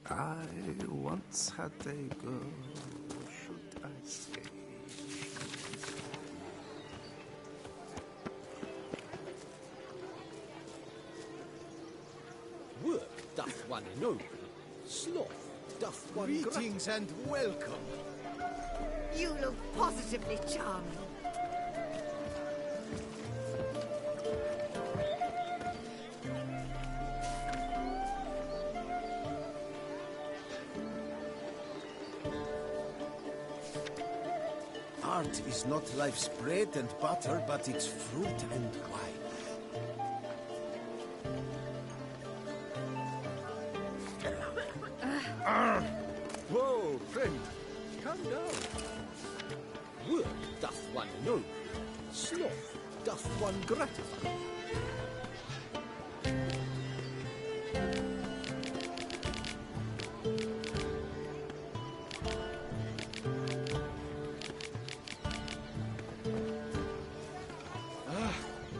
I once had a girl, should I say? Work doth one noble, sloth doth one Greetings and welcome. You look positively charming. Art is not life's bread and butter, but its fruit and wine. Whoa, friend, calm down. Work doth one noble, sloth doth one gratify.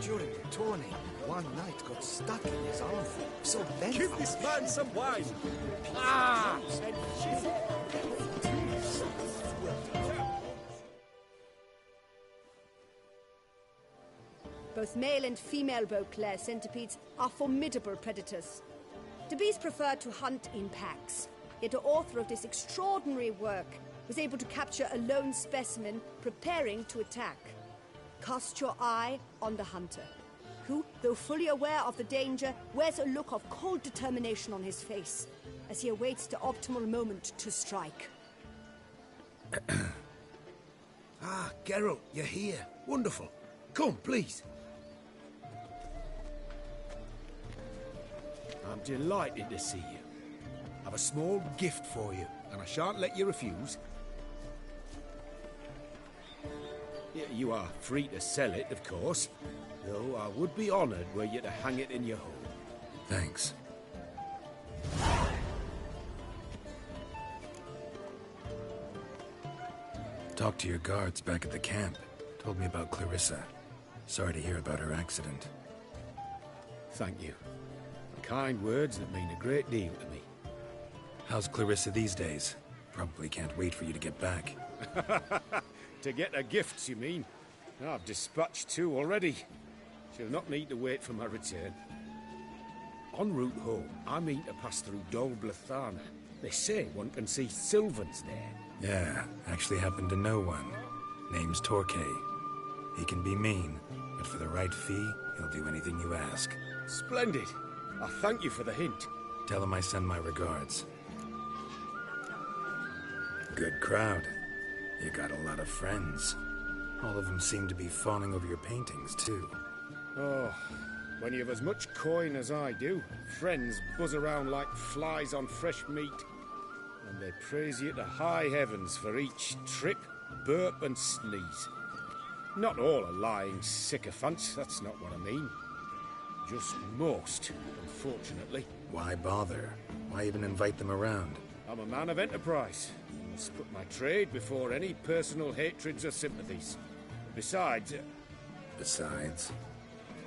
During the tourney, one knight got stuck in his arm, so then Give this man some wine. Both male and female Beauclair centipedes are formidable predators. The bees prefer to hunt in packs, yet the author of this extraordinary work was able to capture a lone specimen preparing to attack. Cast your eye on the hunter, who, though fully aware of the danger, wears a look of cold determination on his face as he awaits the optimal moment to strike. Ah, Geralt, you're here. Wonderful. Come, please. I'm delighted to see you. I've a small gift for you, and I shan't let you refuse. You are free to sell it, of course, though I would be honoured were you to hang it in your home. Thanks. Talked to your guards back at the camp. Told me about Clarissa. Sorry to hear about her accident. Thank you. Kind words that mean a great deal to me. How's Clarissa these days? Probably can't wait for you to get back. To get her gifts, you mean? I've dispatched 2 already. She'll not need to wait for my return. En route home, I mean to pass through Dol Blathana. They say one can see Sylvans there. Yeah, actually happen to know one. Name's Torquay. He can be mean, but for the right fee, he'll do anything you ask. Splendid. I thank you for the hint. Tell him I send my regards. Good crowd. You got a lot of friends. All of them seem to be fawning over your paintings, too. Oh, when you have as much coin as I do, friends buzz around like flies on fresh meat. And they praise you to high heavens for each trip, burp and sneeze. Not all are lying sycophants, that's not what I mean. Just most, unfortunately. Why bother? Why even invite them around? I'm a man of enterprise. I must put my trade before any personal hatreds or sympathies. Besides... Besides?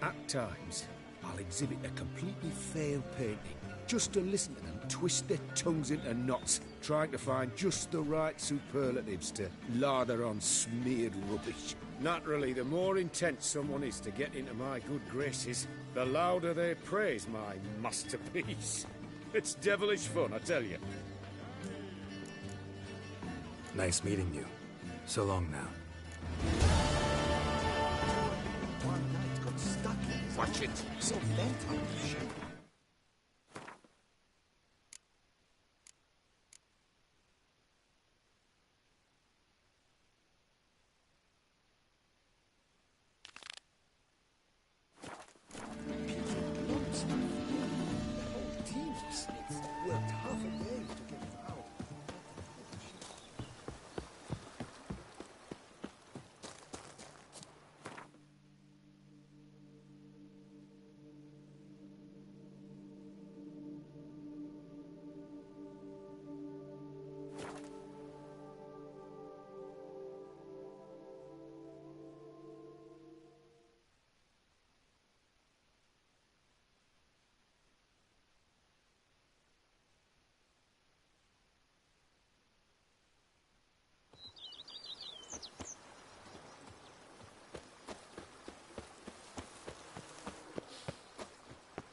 At times, I'll exhibit a completely failed painting, just to listen to them twist their tongues into knots, trying to find just the right superlatives to lather on smeared rubbish. Naturally, the more intent someone is to get into my good graces, the louder they praise my masterpiece. It's devilish fun, I tell you. Nice meeting you. So long now. One knight got stuck in his Watch it. so bent on the ship.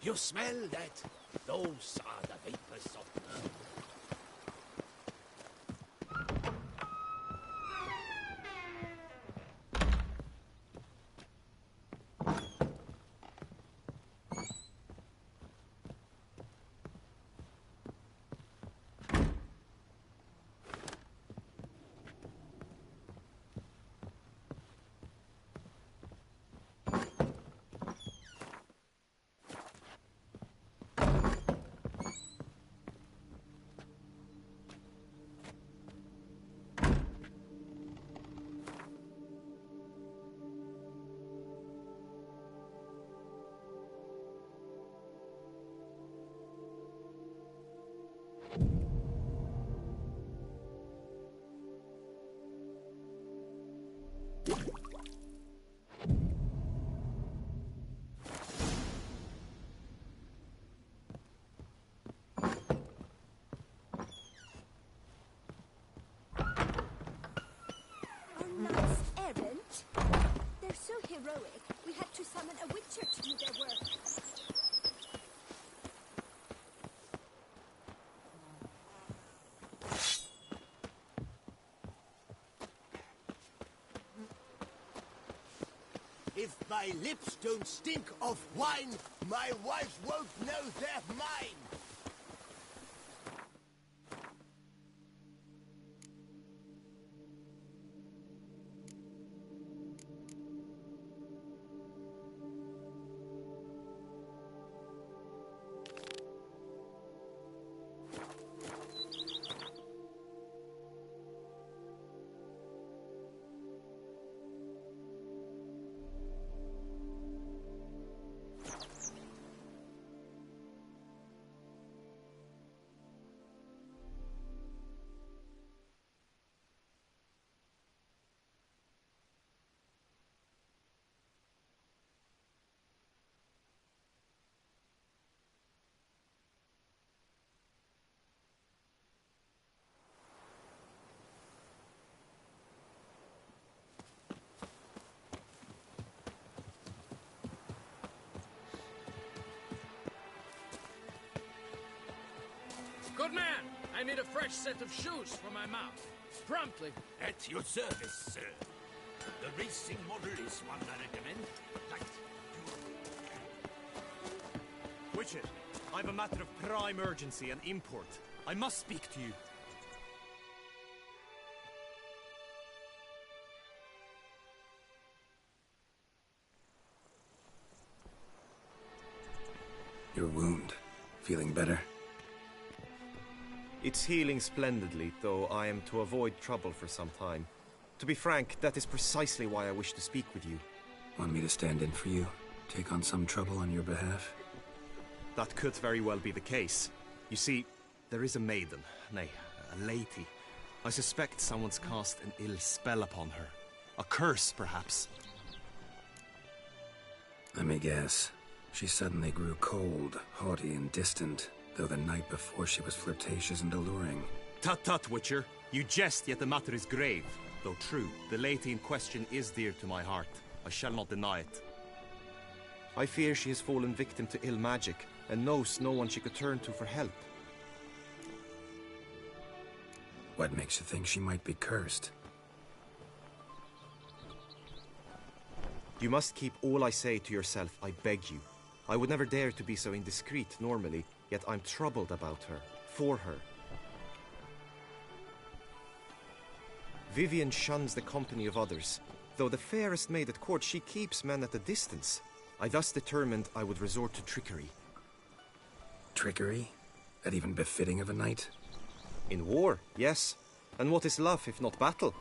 You smell that? Those are the vapors of love. They're so heroic, we had to summon a witcher to do their work. If my lips don't stink of wine, my wife won't know they're mine. Good man! I need a fresh set of shoes for my mount. Promptly. At your service, sir. The racing model is one I recommend. Right. Witcher, I've a matter of prime urgency and import. I must speak to you. Your wound. Feeling better? It's healing splendidly, though I am to avoid trouble for some time. To be frank, that is precisely why I wish to speak with you. Want me to stand in for you? Take on some trouble on your behalf? That could very well be the case. You see, there is a maiden, nay, a lady. I suspect someone's cast an ill spell upon her. A curse, perhaps. Let me guess. She suddenly grew cold, haughty, and distant, though the night before she was flirtatious and alluring. Tut tut, Witcher. You jest, yet the matter is grave. Though true, the lady in question is dear to my heart. I shall not deny it. I fear she has fallen victim to ill magic, and knows no one she could turn to for help. What makes you think she might be cursed? You must keep all I say to yourself, I beg you. I would never dare to be so indiscreet normally, yet I'm troubled about her, for her. Vivian shuns the company of others. Though the fairest maid at court, she keeps men at a distance. I thus determined I would resort to trickery. Trickery? That even befitting of a knight? In war, yes. And what is love if not battle?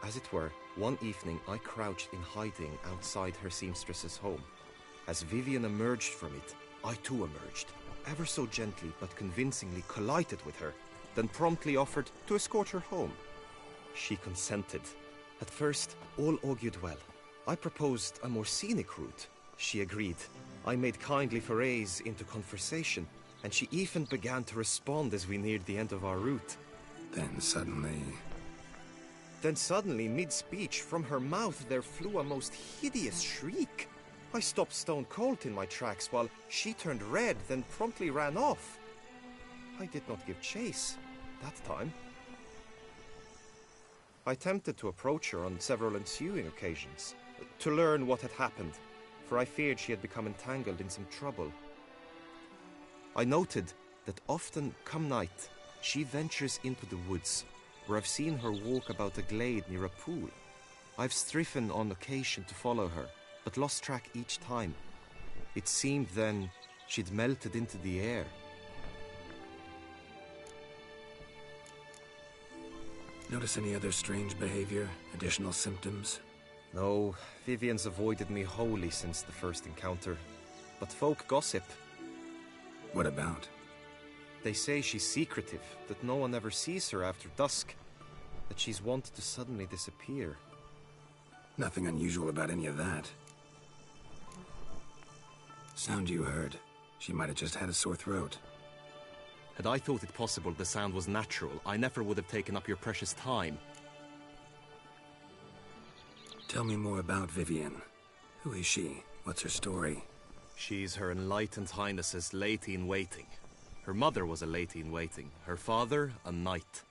As it were, one evening I crouched in hiding outside her seamstress's home. As Vivian emerged from it, I too emerged. Ever so gently but convincingly collided with her, then promptly offered to escort her home. She consented. At first, all augured well. I proposed a more scenic route. She agreed. I made kindly forays into conversation, and she even began to respond as we neared the end of our route. Then suddenly, mid-speech, from her mouth there flew a most hideous shriek. I stopped stone cold in my tracks while she turned red, then promptly ran off. I did not give chase that time. I attempted to approach her on several ensuing occasions, to learn what had happened, for I feared she had become entangled in some trouble. I noted that often, come night, she ventures into the woods, where I've seen her walk about a glade near a pool. I've striven on occasion to follow her, but lost track each time. It seemed then she'd melted into the air. Notice any other strange behavior? Additional symptoms? No, Vivian's avoided me wholly since the first encounter. But folk gossip. What about? They say she's secretive, that no one ever sees her after dusk, that she's wont to suddenly disappear. Nothing unusual about any of that. Sound you heard. She might have just had a sore throat. Had I thought it possible the sound was natural, I never would have taken up your precious time. Tell me more about Vivian. Who is she? What's her story? She's Her Enlightened Highness's lady-in-waiting. Her mother was a lady-in-waiting, her father a knight.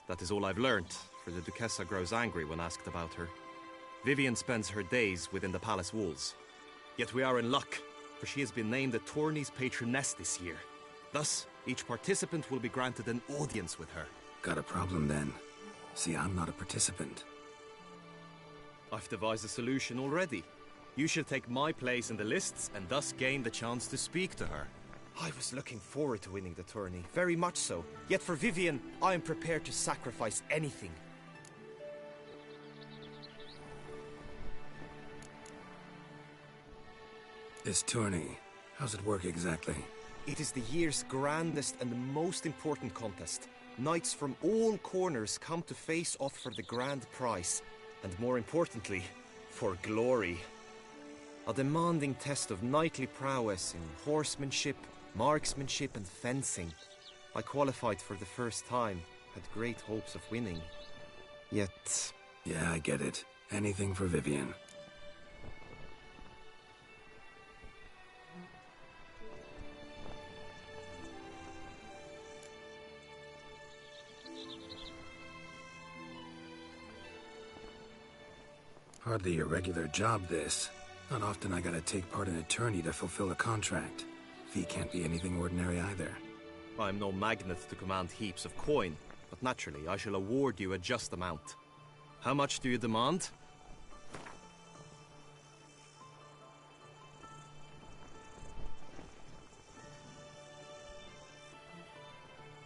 That is all I've learnt, for the Duchessa grows angry when asked about her. Vivian spends her days within the palace walls. Yet we are in luck, for she has been named the tourney's patroness this year. Thus, each participant will be granted an audience with her. Got a problem then. See, I'm not a participant. I've devised a solution already. You shall take my place in the lists and thus gain the chance to speak to her. I was looking forward to winning the tourney, very much so. Yet for Vivian, I am prepared to sacrifice anything. This tourney, how's it work exactly? It is the year's grandest and most important contest. Knights from all corners come to face off for the grand prize. And more importantly, for glory. A demanding test of knightly prowess in horsemanship, marksmanship and fencing. I qualified for the first time, had great hopes of winning. Yet... Yeah, I get it. Anything for Vivian. Hardly a regular job, this. Not often I gotta take part in a tourney to fulfill a contract. Fee can't be anything ordinary either. I'm no magnet to command heaps of coin, but naturally I shall award you a just amount. How much do you demand?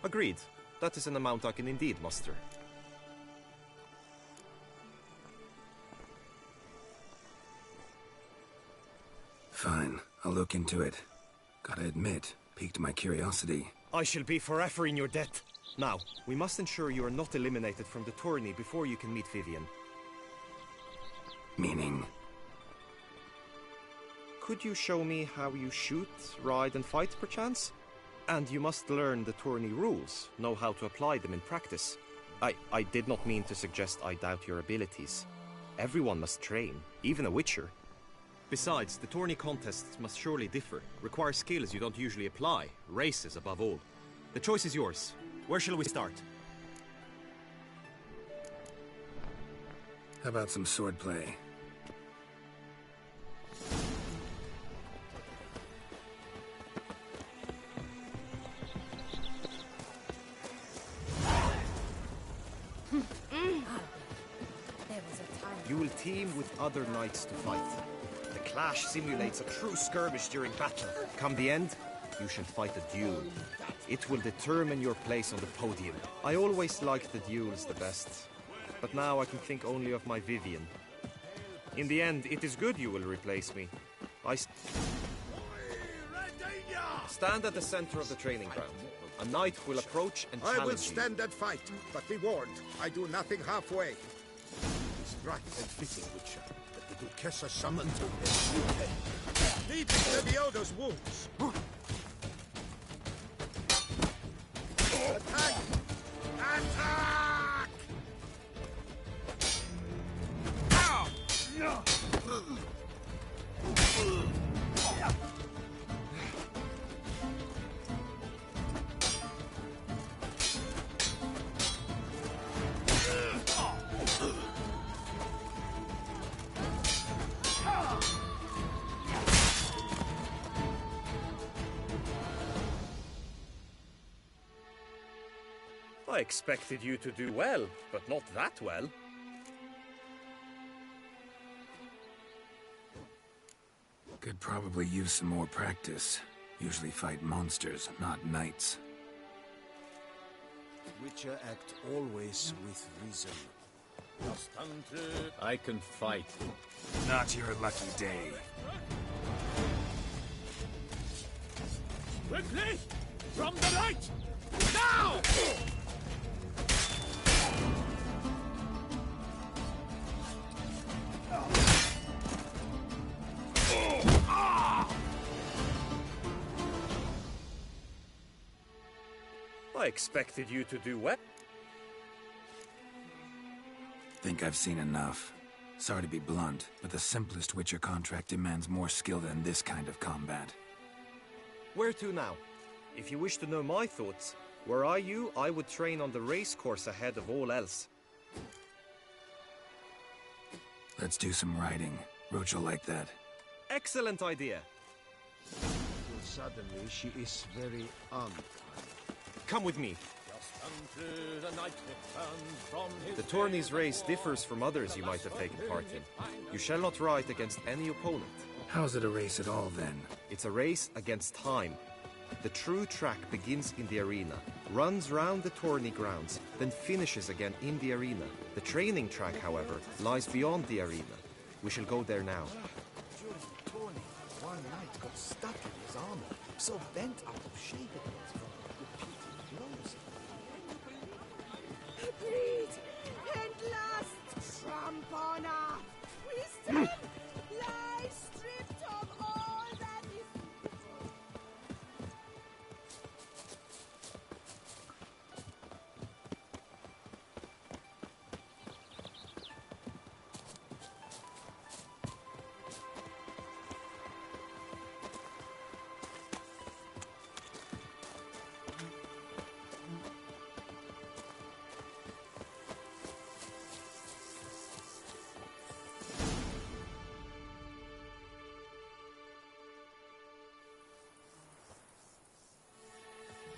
Agreed. That is an amount I can indeed muster. Fine, I'll look into it. Gotta admit, piqued my curiosity. I shall be forever in your debt. Now, we must ensure you are not eliminated from the tourney before you can meet Vivian. Meaning? Could you show me how you shoot, ride and fight, perchance? And you must learn the tourney rules, know how to apply them in practice. I did not mean to suggest I doubt your abilities. Everyone must train, even a witcher. Besides, the tourney contests must surely differ, require skills you don't usually apply, races above all. The choice is yours. Where shall we start? How about some swordplay? You will team with other knights to fight. The clash simulates a true skirmish during battle. Come the end, you shall fight a duel. It will determine your place on the podium. I always liked the duels the best, but now I can think only of my Vivian. In the end, it is good you will replace me. Stand at the center of the training ground. A knight will approach and challenge you. I will stand and fight, but be warned, I do nothing halfway. It's right and fitting, Witcher, that the Duchessa summoned to rescue. Deep into the Odo's wounds. Attack! Attack! I expected you to do well, but not that well. Could probably use some more practice. Usually fight monsters, not knights. Witcher act always with reason. I can fight. Not your lucky day. Quickly! From the right! Now! I expected you to do well. Think I've seen enough. Sorry to be blunt, but the simplest Witcher contract demands more skill than this kind of combat. Where to now? If you wish to know my thoughts, were I you, I would train on the race course ahead of all else. Let's do some riding. Roach will like that. Excellent idea. Well, suddenly she is very unkind. Come with me. The tourney's race differs from others you might have taken part in. You shall not ride against any opponent. How's it a race at all, then? It's a race against time. The true track begins in the arena, runs round the tourney grounds, then finishes again in the arena. The training track, however, lies beyond the arena. We shall go there now. During the tourney, one knight got stuck in his armor, so bent out of shape it was from repeated blows. Breed and last trump honor. We stand lie stripped of all that is.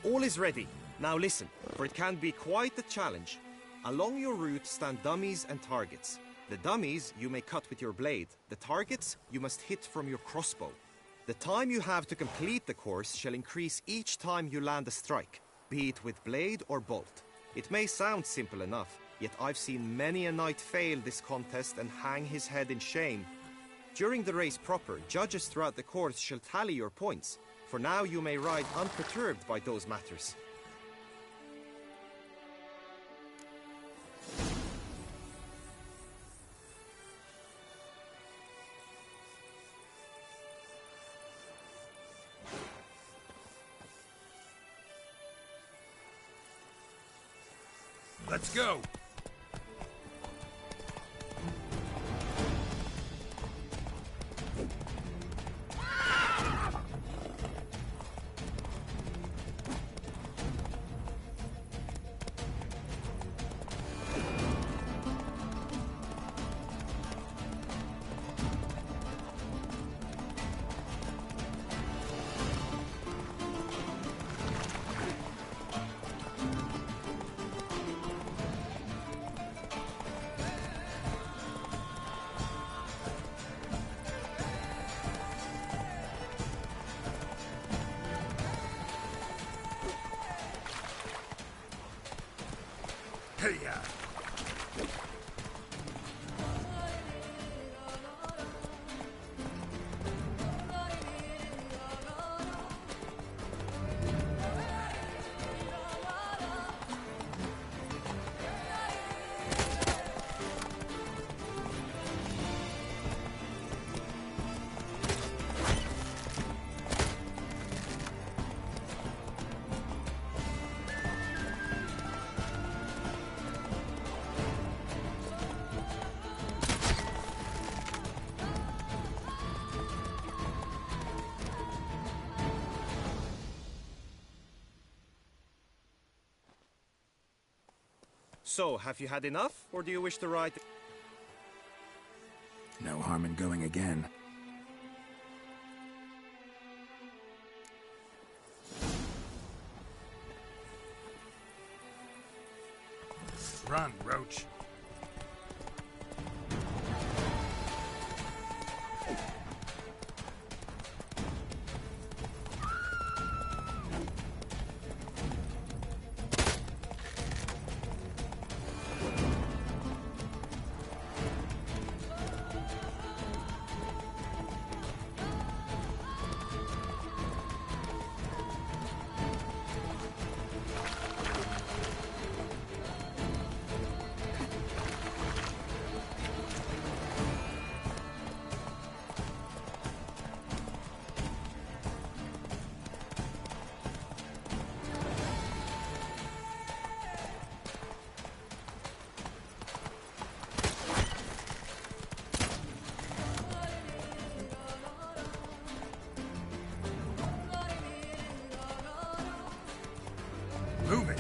All is ready. Now listen, for it can be quite a challenge. Along your route stand dummies and targets. The dummies you may cut with your blade. The targets you must hit from your crossbow. The time you have to complete the course shall increase each time you land a strike, be it with blade or bolt. It may sound simple enough, yet I've seen many a knight fail this contest and hang his head in shame. During the race proper, judges throughout the course shall tally your points. For now you may ride unperturbed by those matters. Let's go! So, have you had enough, or do you wish to write... No harm in going again. Run, Roach. Move it!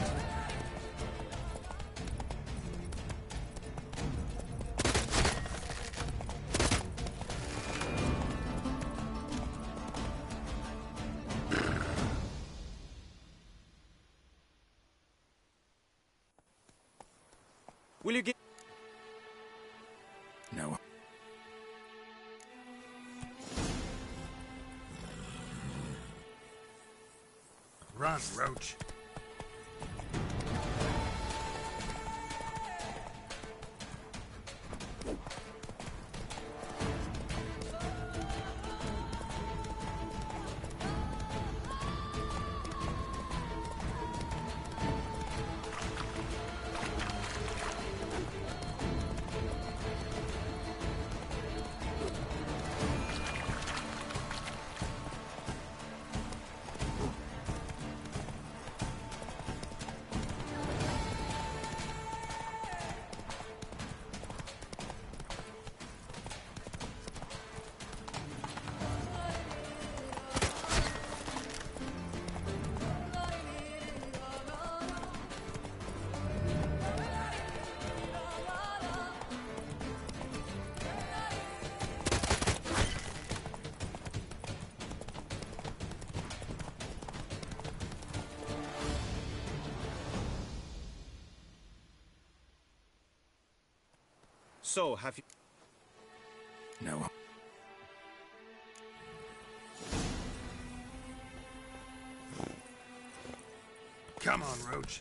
Will you give... No. Run, Roach. So, have you... No. Come on, Roach.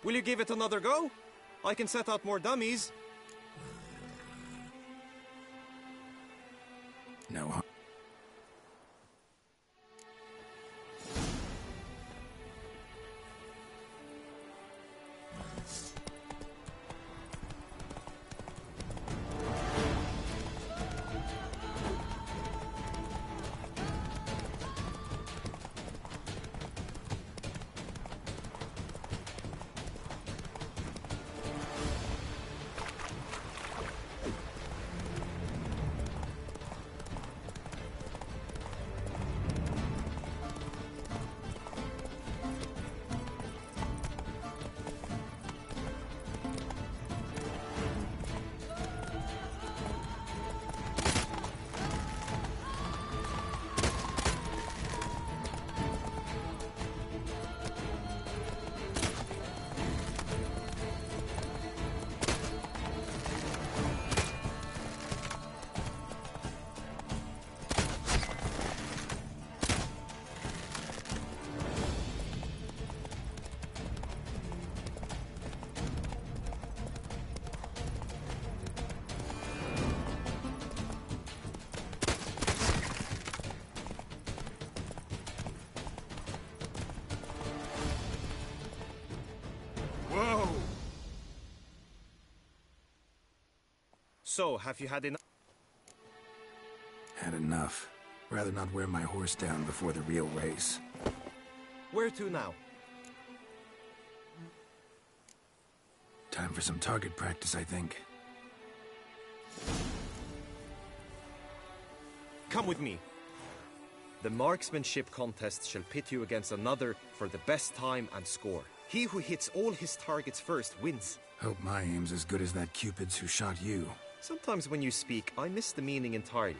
Will you give it another go? I can set out more dummies. No. So, have you had enough? Had enough. Rather not wear my horse down before the real race. Where to now? Time for some target practice, I think. Come with me. The marksmanship contest shall pit you against another for the best time and score. He who hits all his targets first wins. Hope my aim's as good as that Cupid's who shot you. Sometimes when you speak, I miss the meaning entirely.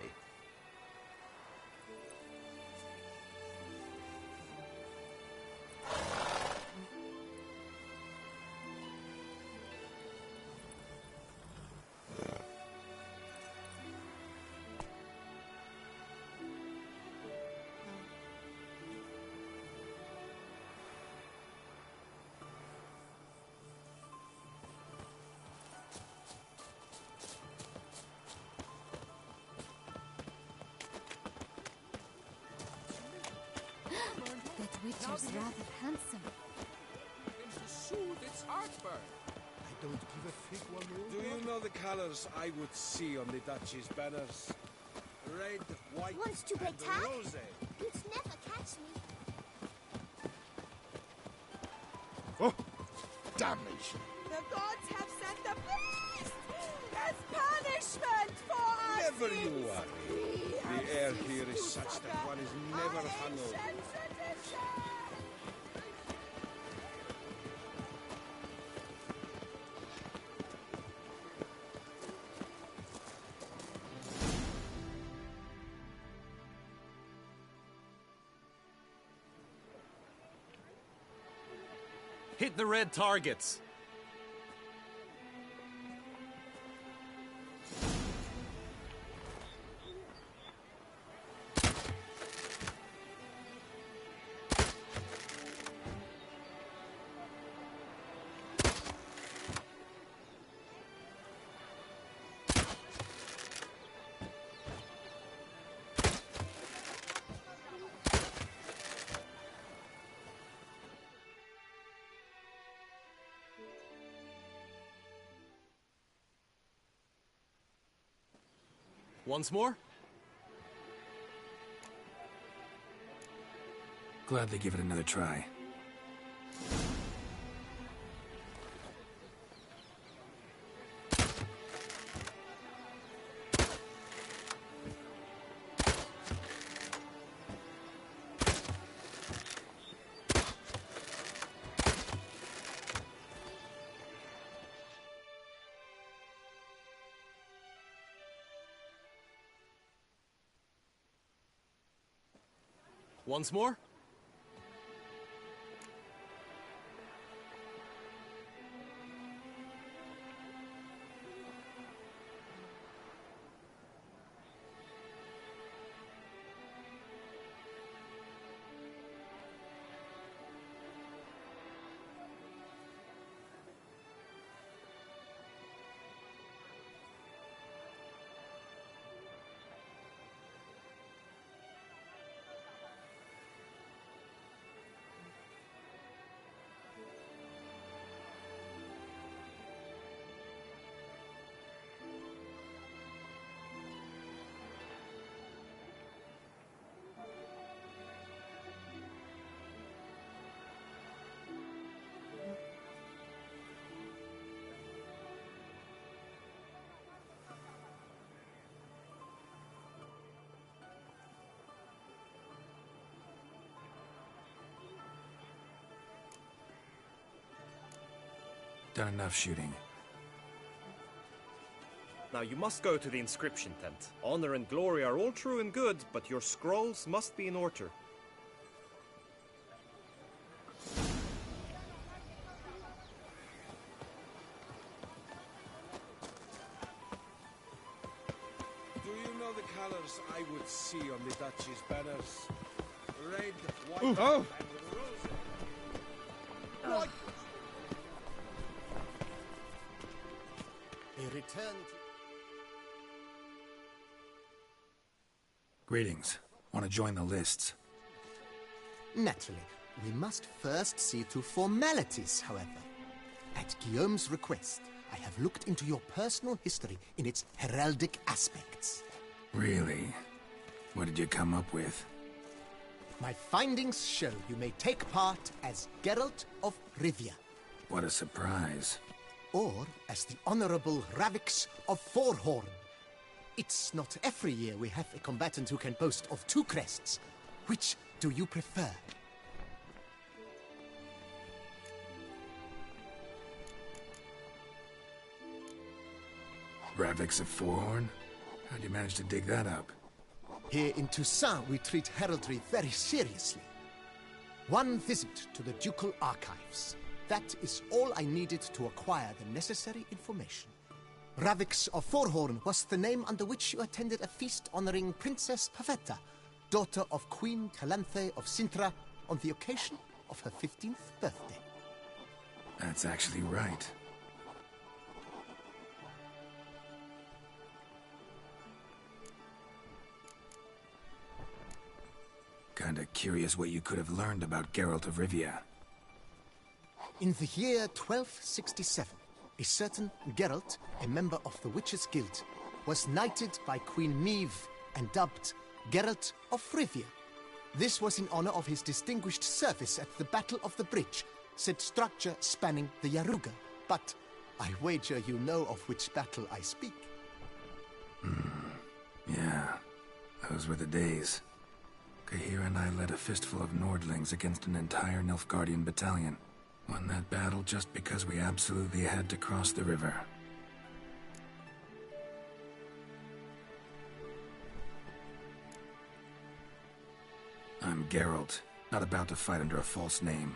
That Witcher's rather handsome. To soothe its heartburn. I don't give a fig one more. Do you know the colors I would see on the Duchy's banners? Red, white, Wants to play and tag? rose. You'd never catch me. Oh, damnation. The gods have sent the beast as punishment for us. Never you worry. The air here is such that one is never hungover. Hit the red targets! Once more? Glad they give it another try. Once more? Done enough shooting. Now you must go to the inscription tent. Honor and glory are all true and good, but your scrolls must be in order. Do you know the colors I would see on the Duchy's banners? Red, white, and rose. What? A return to... Greetings. Want to join the lists? Naturally. We must first see to formalities, however. At Guillaume's request, I have looked into your personal history in its heraldic aspects. Really? What did you come up with? My findings show you may take part as Geralt of Rivia. What a surprise. Or as the Honorable Ravix of Forhorn. It's not every year we have a combatant who can boast of 2 crests. Which do you prefer? Ravix of Forhorn? How'd you manage to dig that up? Here in Toussaint, we treat heraldry very seriously. One visit to the Ducal Archives. That is all I needed to acquire the necessary information. Ravix of Forhorn was the name under which you attended a feast honoring Princess Pavetta, daughter of Queen Calanthe of Sintra, on the occasion of her 15th birthday. That's actually right. Kinda curious what you could have learned about Geralt of Rivia. In the year 1267, a certain Geralt, a member of the Witches' Guild, was knighted by Queen Meve and dubbed Geralt of Rivia. This was in honor of his distinguished service at the Battle of the Bridge, said structure spanning the Yaruga. But I wager you know of which battle I speak. Yeah, those were the days. Kahir and I led a fistful of Nordlings against an entire Nilfgaardian battalion. Won that battle just because we absolutely had to cross the river. I'm Geralt, not about to fight under a false name.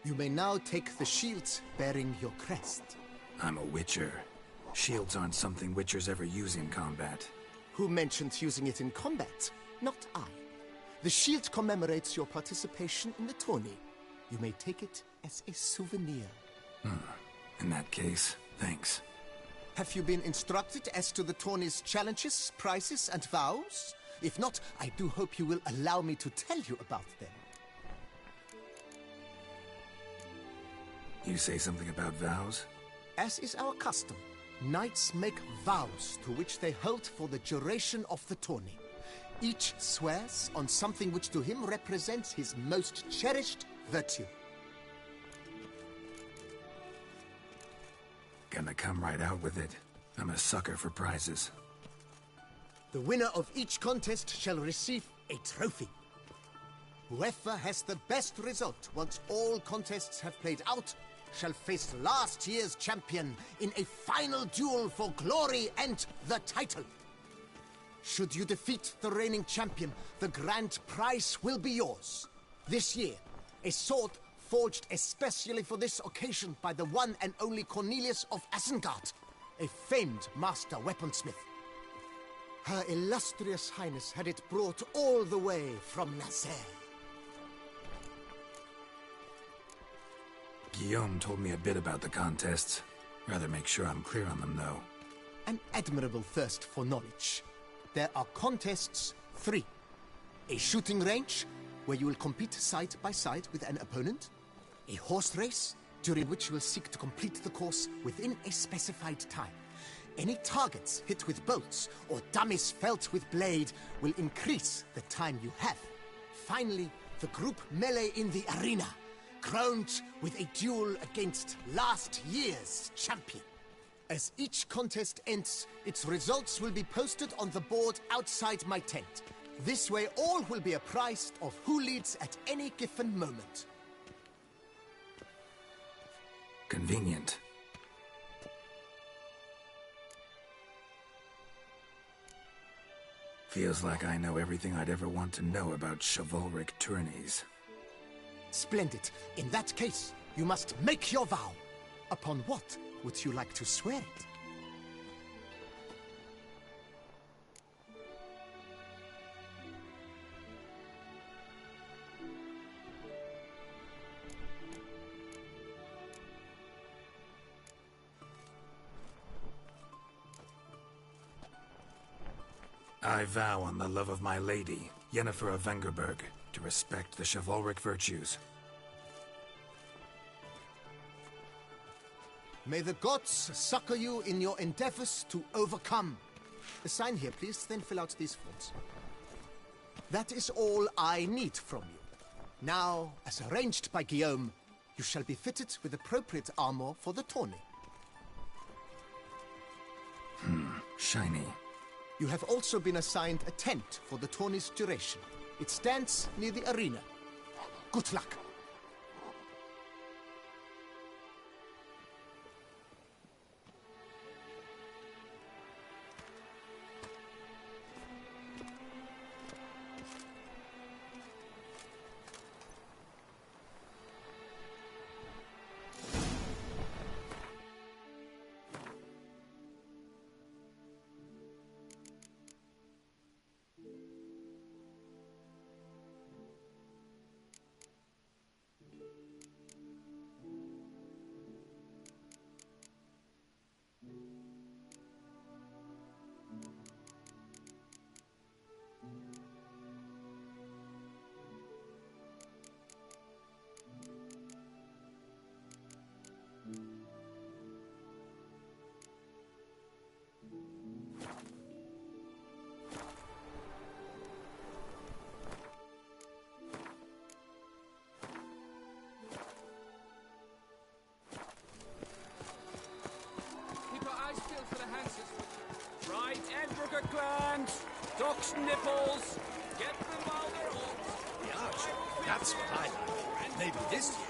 You may now take the shields bearing your crest. I'm a Witcher. Shields aren't something Witchers ever use in combat. Who mentioned using it in combat? Not I. The shield commemorates your participation in the tourney. You may take it as a souvenir. In that case, thanks. Have you been instructed as to the tourney's challenges, prizes, and vows? If not, I do hope you will allow me to tell you about them. You say something about vows? As is our custom, knights make vows to which they hold for the duration of the tourney. Each swears on something which to him represents his most cherished virtue. Gonna come right out with it. I'm a sucker for prizes. The winner of each contest shall receive a trophy. Whoever has the best result once all contests have played out shall face last year's champion in a final duel for glory and the title. Should you defeat the reigning champion, the grand prize will be yours. This year, a sword forged especially for this occasion by the one and only Cornelius of Isengard, a famed master weaponsmith. Her illustrious highness had it brought all the way from Nazaire. Guillaume told me a bit about the contests. Rather make sure I'm clear on them, though. An admirable thirst for knowledge. There are contests 3. A shooting range, where you will compete side by side with an opponent. A horse race, during which you will seek to complete the course within a specified time. Any targets hit with bolts or dummies felt with blade will increase the time you have. Finally, the group melee in the arena, crowned with a duel against last year's champion. As each contest ends, its results will be posted on the board outside my tent. This way all will be apprised of who leads at any given moment. Convenient. Feels like I know everything I'd ever want to know about chivalric tourneys. Splendid. In that case, you must make your vow. Upon what would you like to swear it? I vow on the love of my lady, Yennefer of Vengerberg, to respect the chivalric virtues. May the gods succor you in your endeavors to overcome. Sign here, please, then fill out these forms. That is all I need from you. Now, as arranged by Guillaume, you shall be fitted with appropriate armor for the tourney. Shiny. You have also been assigned a tent for the tourney's duration. It stands near the arena. Good luck. Glands, duck's nipples, get them while they're hot. Yeah, that's what I like. Maybe this year.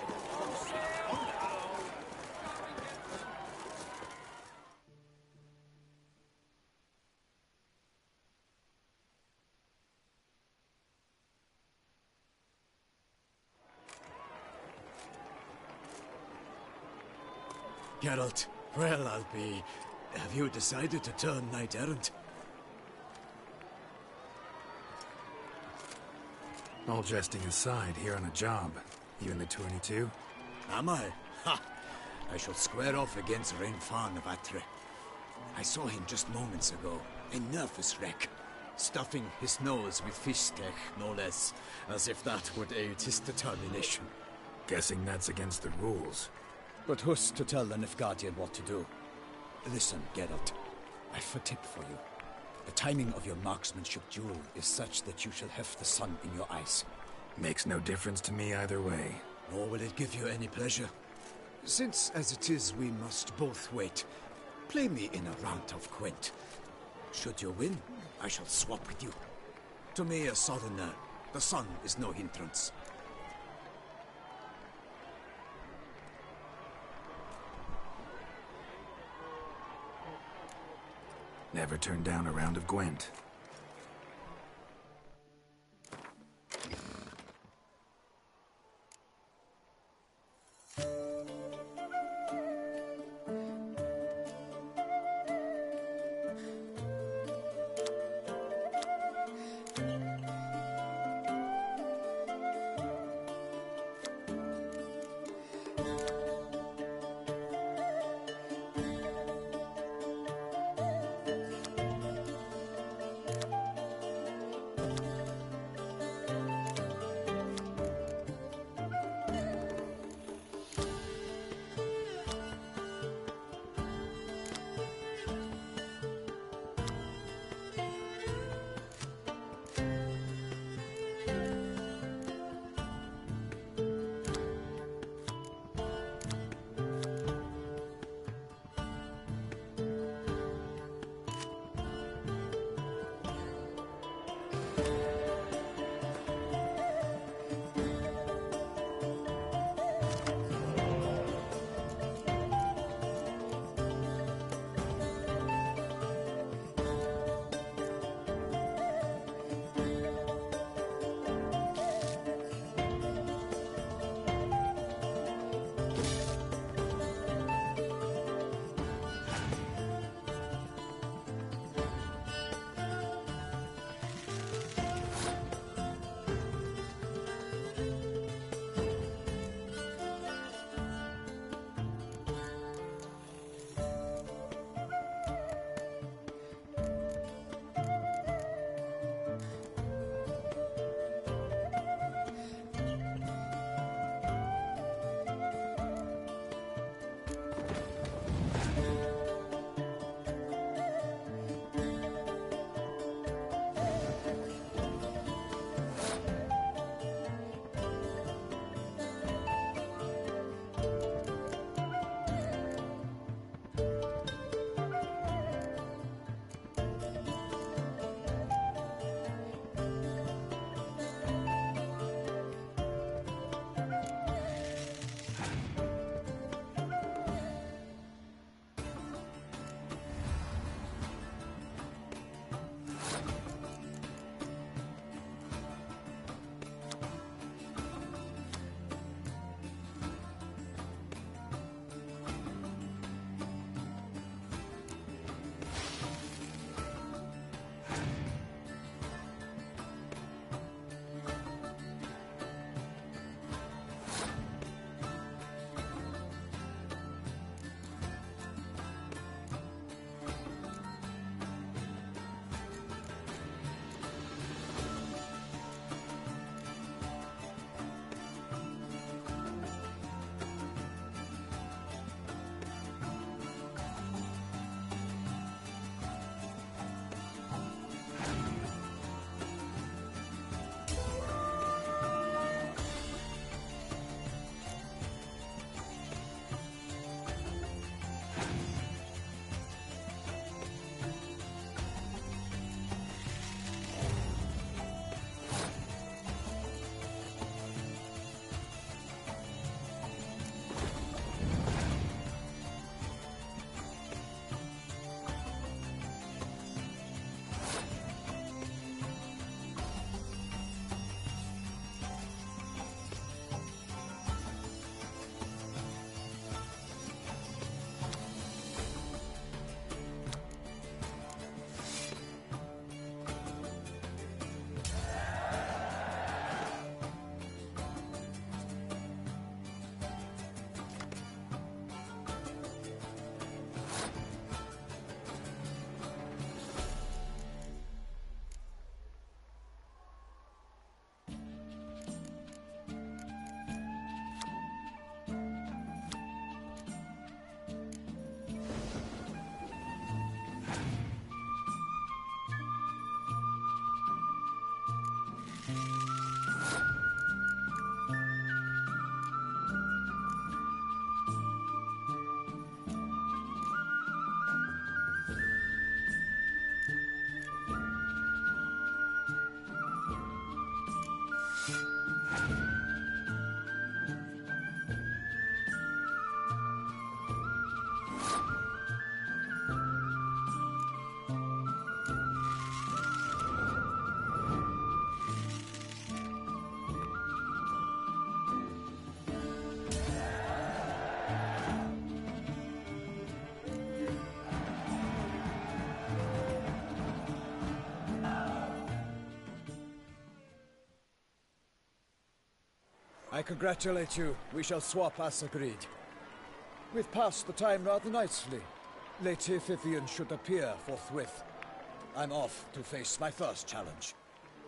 Geralt, well, I'll be... Have you decided to turn knight-errant? All jesting aside, here on a job. You in the tourney too? Am I? Ha! I shall square off against Renfan of Atre. I saw him just moments ago. A nervous wreck. Stuffing his nose with fish steak, no less. As if that would aid his determination. Guessing that's against the rules. But who's to tell the Nilfgaardian what to do? Listen, Geralt. I've a tip for you. The timing of your marksmanship duel is such that you shall have the sun in your eyes. Makes no difference to me either way. Nor will it give you any pleasure. Since, as it is, we must both wait, play me in a round of Gwent. Should you win, I shall swap with you. To me, a southerner, the sun is no hindrance. Never turn down a round of Gwent. I congratulate you. We shall swap as agreed. We've passed the time rather nicely. Lady Vivian should appear forthwith. I'm off to face my first challenge.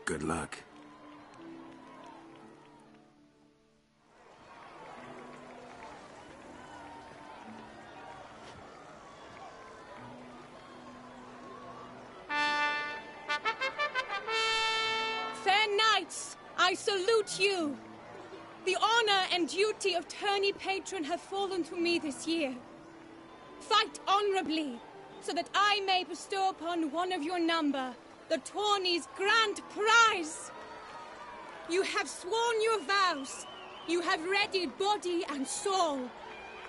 Good luck. Fair knights, I salute you. The honor and duty of tourney patron have fallen to me this year. Fight honorably, so that I may bestow upon one of your number the tourney's grand prize. You have sworn your vows. You have readied body and soul.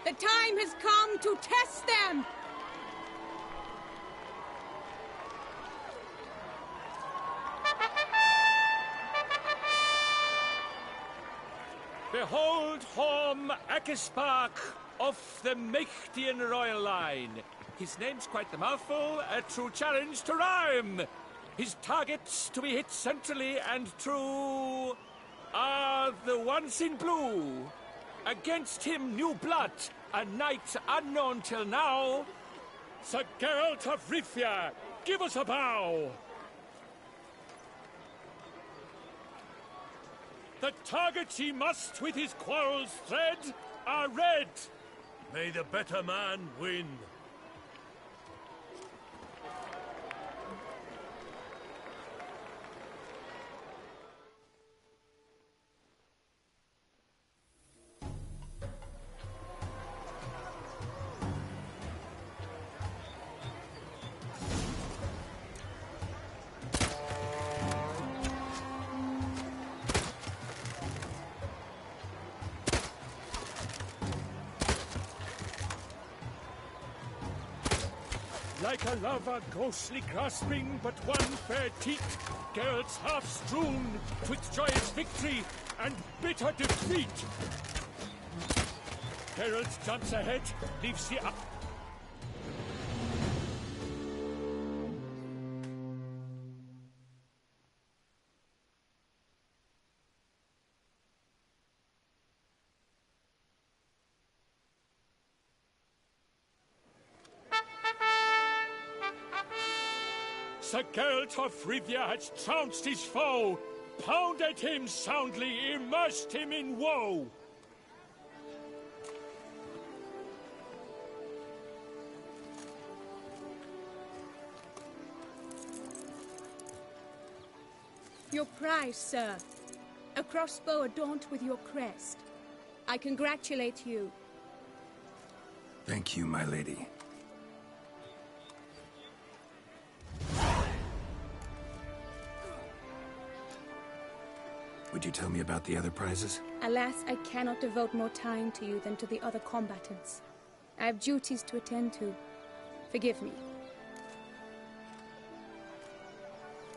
The time has come to test them. Behold Horm Akispark of the Mechtian royal line. His name's quite the mouthful, a true challenge to rhyme. His targets to be hit centrally and true are the ones in blue. Against him new blood, a knight unknown till now. Sir Geralt of Rivia, give us a bow. The targets he must with his quarrels thread are red. May the better man win. Like a lover ghostly grasping but one fair teat, Geralt's half strewn twixt joyous victory and bitter defeat. Geralt jumps ahead, leaves the up. Sir Geralt of Rivia had trounced his foe, pounded him soundly, immersed him in woe. Your prize, sir. A crossbow adorned with your crest. I congratulate you. Thank you, my lady. Would you tell me about the other prizes? Alas, I cannot devote more time to you than to the other combatants. I have duties to attend to. Forgive me.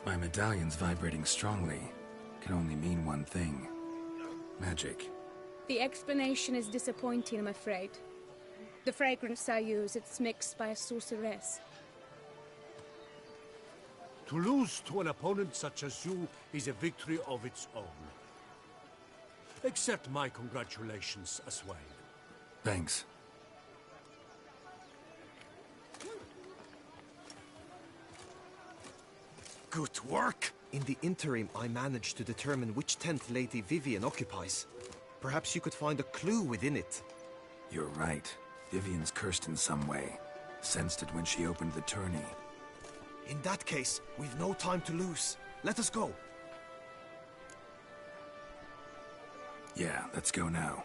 My medallion's vibrating strongly. Can only mean one thing. Magic. The explanation is disappointing, I'm afraid. The fragrance I use, it's mixed by a sorceress. To lose to an opponent such as you is a victory of its own. Accept my congratulations as well. Thanks. Good work! In the interim, I managed to determine which tent Lady Vivian occupies. Perhaps you could find a clue within it. You're right. Vivian's cursed in some way. Sensed it when she opened the tourney. In that case, we've no time to lose. Let us go. Yeah, let's go now.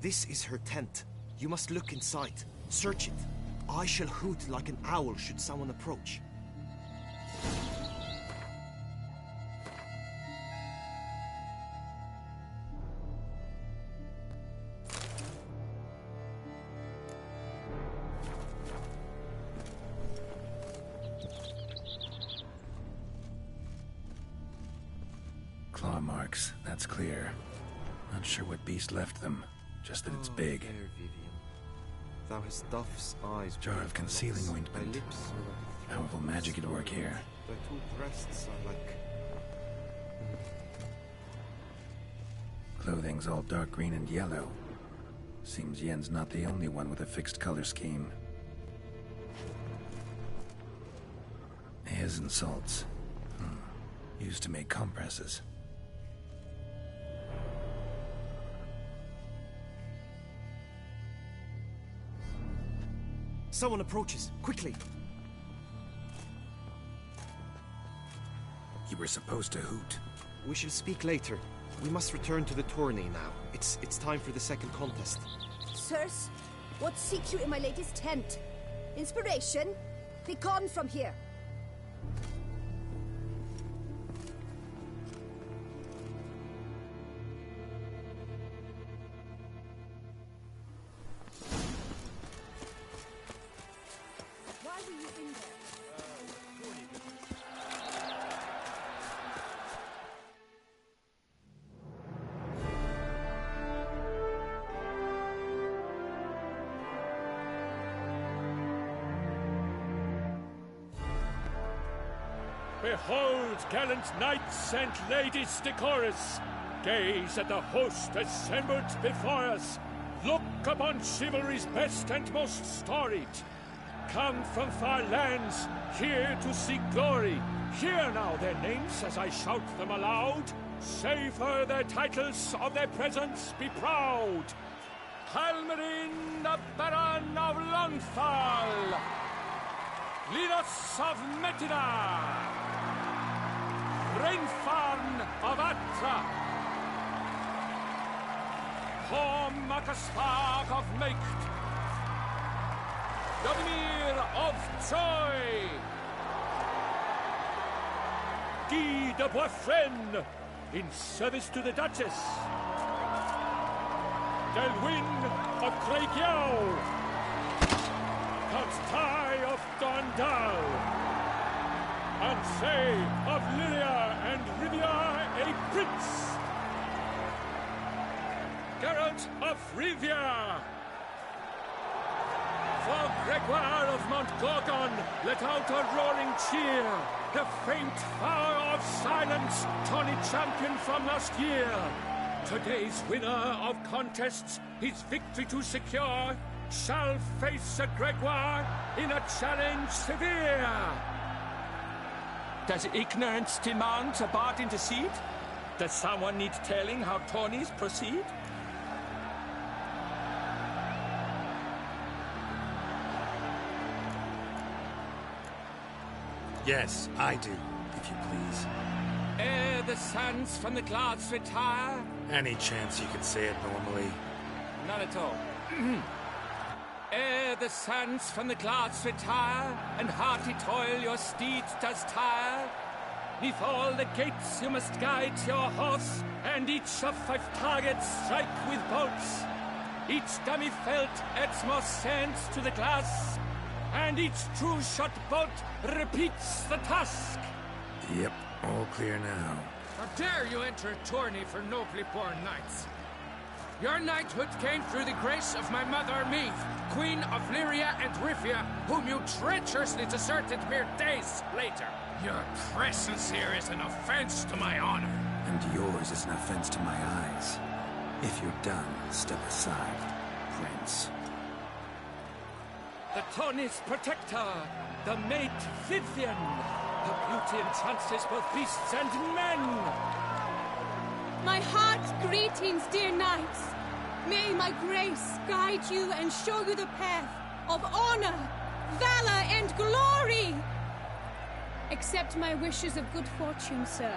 This is her tent. You must look inside. Search it. I shall hoot like an owl should someone approach. claw marks, that's clear. Not sure what beast left them, just that it's big. There, Vivian. Thou hast dove's eyes. Jar of concealing thy ointment. lips are like How will magic it work here? Thy two breasts are like... Clothing's all dark green and yellow. Seems Yen's not the only one with a fixed color scheme. Hairs and salts. Used to make compresses. Someone approaches. Quickly! You were supposed to hoot. We shall speak later. We must return to the tourney now. It's time for the second contest. Sirs, what seeks you in my lady's tent? Inspiration? Be gone from here. Why were you in there? Behold, gallant knights and ladies decorous! Gaze at the host assembled before us! Look upon chivalry's best and most storied! Come from far lands, here to seek glory! Hear now their names as I shout them aloud! Savor their titles, of their presence be proud! Halmarin, the Baron of Lonthal! Linus of Metina! Rainfarn of Atra! Hormakaspark of Meikt! Vladimir of Troy! Guy de Boisfren, in service to the Duchess! Delwyn of Craigyow! Count Tai of Dondal! Ansay of Lyria and Rivia a prince! Geralt of Rivia! For Gregoire of Mount Gorgon, let out a roaring cheer! The faint power of silence, tourney champion from last year! Today's winner of contests, his victory to secure, shall face a Gregoire in a challenge severe! Does ignorance demand a bard intercede? Does someone need telling how tourneys proceed? Yes, I do, if you please. Ere the suns from the clouds retire? Any chance you could say it normally? None at all. Ere the suns from the clouds retire, and hearty toil your steed does tire, neath all the gates you must guide your horse, and each of 5 targets strike with bolts. Each dummy felt adds more sands to the glass, and each true shot bolt repeats the task. Yep, all clear now. How dare you enter a tourney for nobly born knights? Your knighthood came through the grace of my mother Meath, Queen of Lyria and Rivia, whom you treacherously deserted mere days later. Your presence here is an offense to my honor. And yours is an offense to my eyes. If you're done, step aside, Prince. The tourney's protector, the mate Vivian. Her beauty entrances both beasts and men. My heart's greetings, dear knights. May my grace guide you and show you the path of honor, valor, and glory. Accept my wishes of good fortune, sir,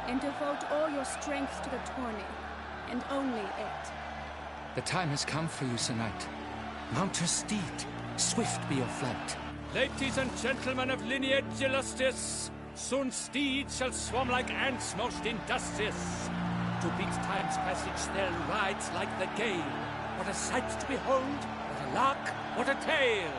and devote all your strength to the tourney, and only it. The time has come for you, Sir Knight. Mount your steed. Swift be your flight. Ladies and gentlemen of lineage illustrious, soon steeds shall swarm like ants most industrious. To beat time's passage, they'll ride like the gale. What a sight to behold, what a lark, what a tale!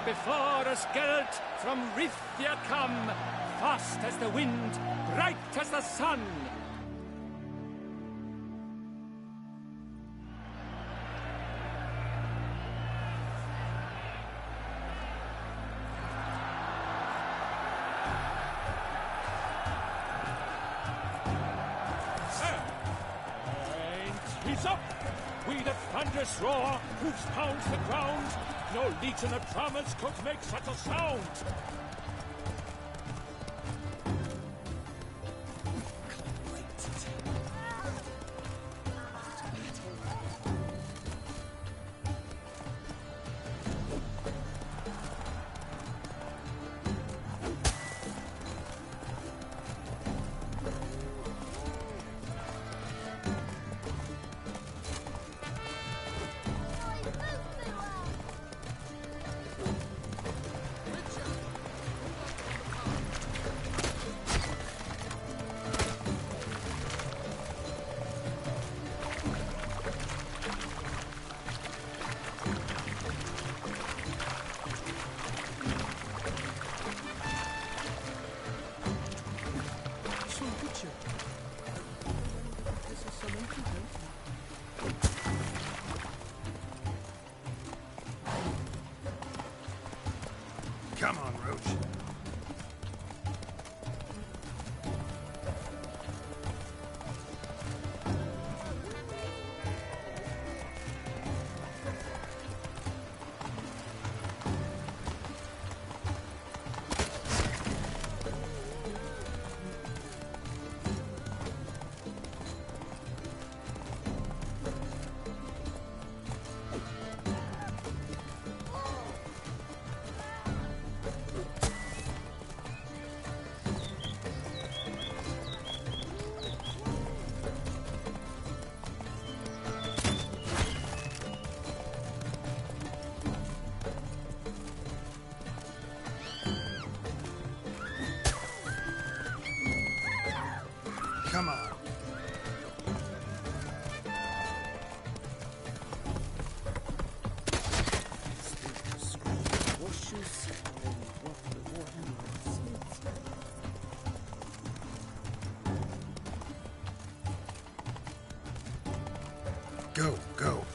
before us, Geralt, from Rithia come, fast as the wind, bright as the sun. He's up! With a thunderous roar, hoofs pounds the ground. No legion of drummers could make such a sound. Come on, Roach. Come on. Go, go.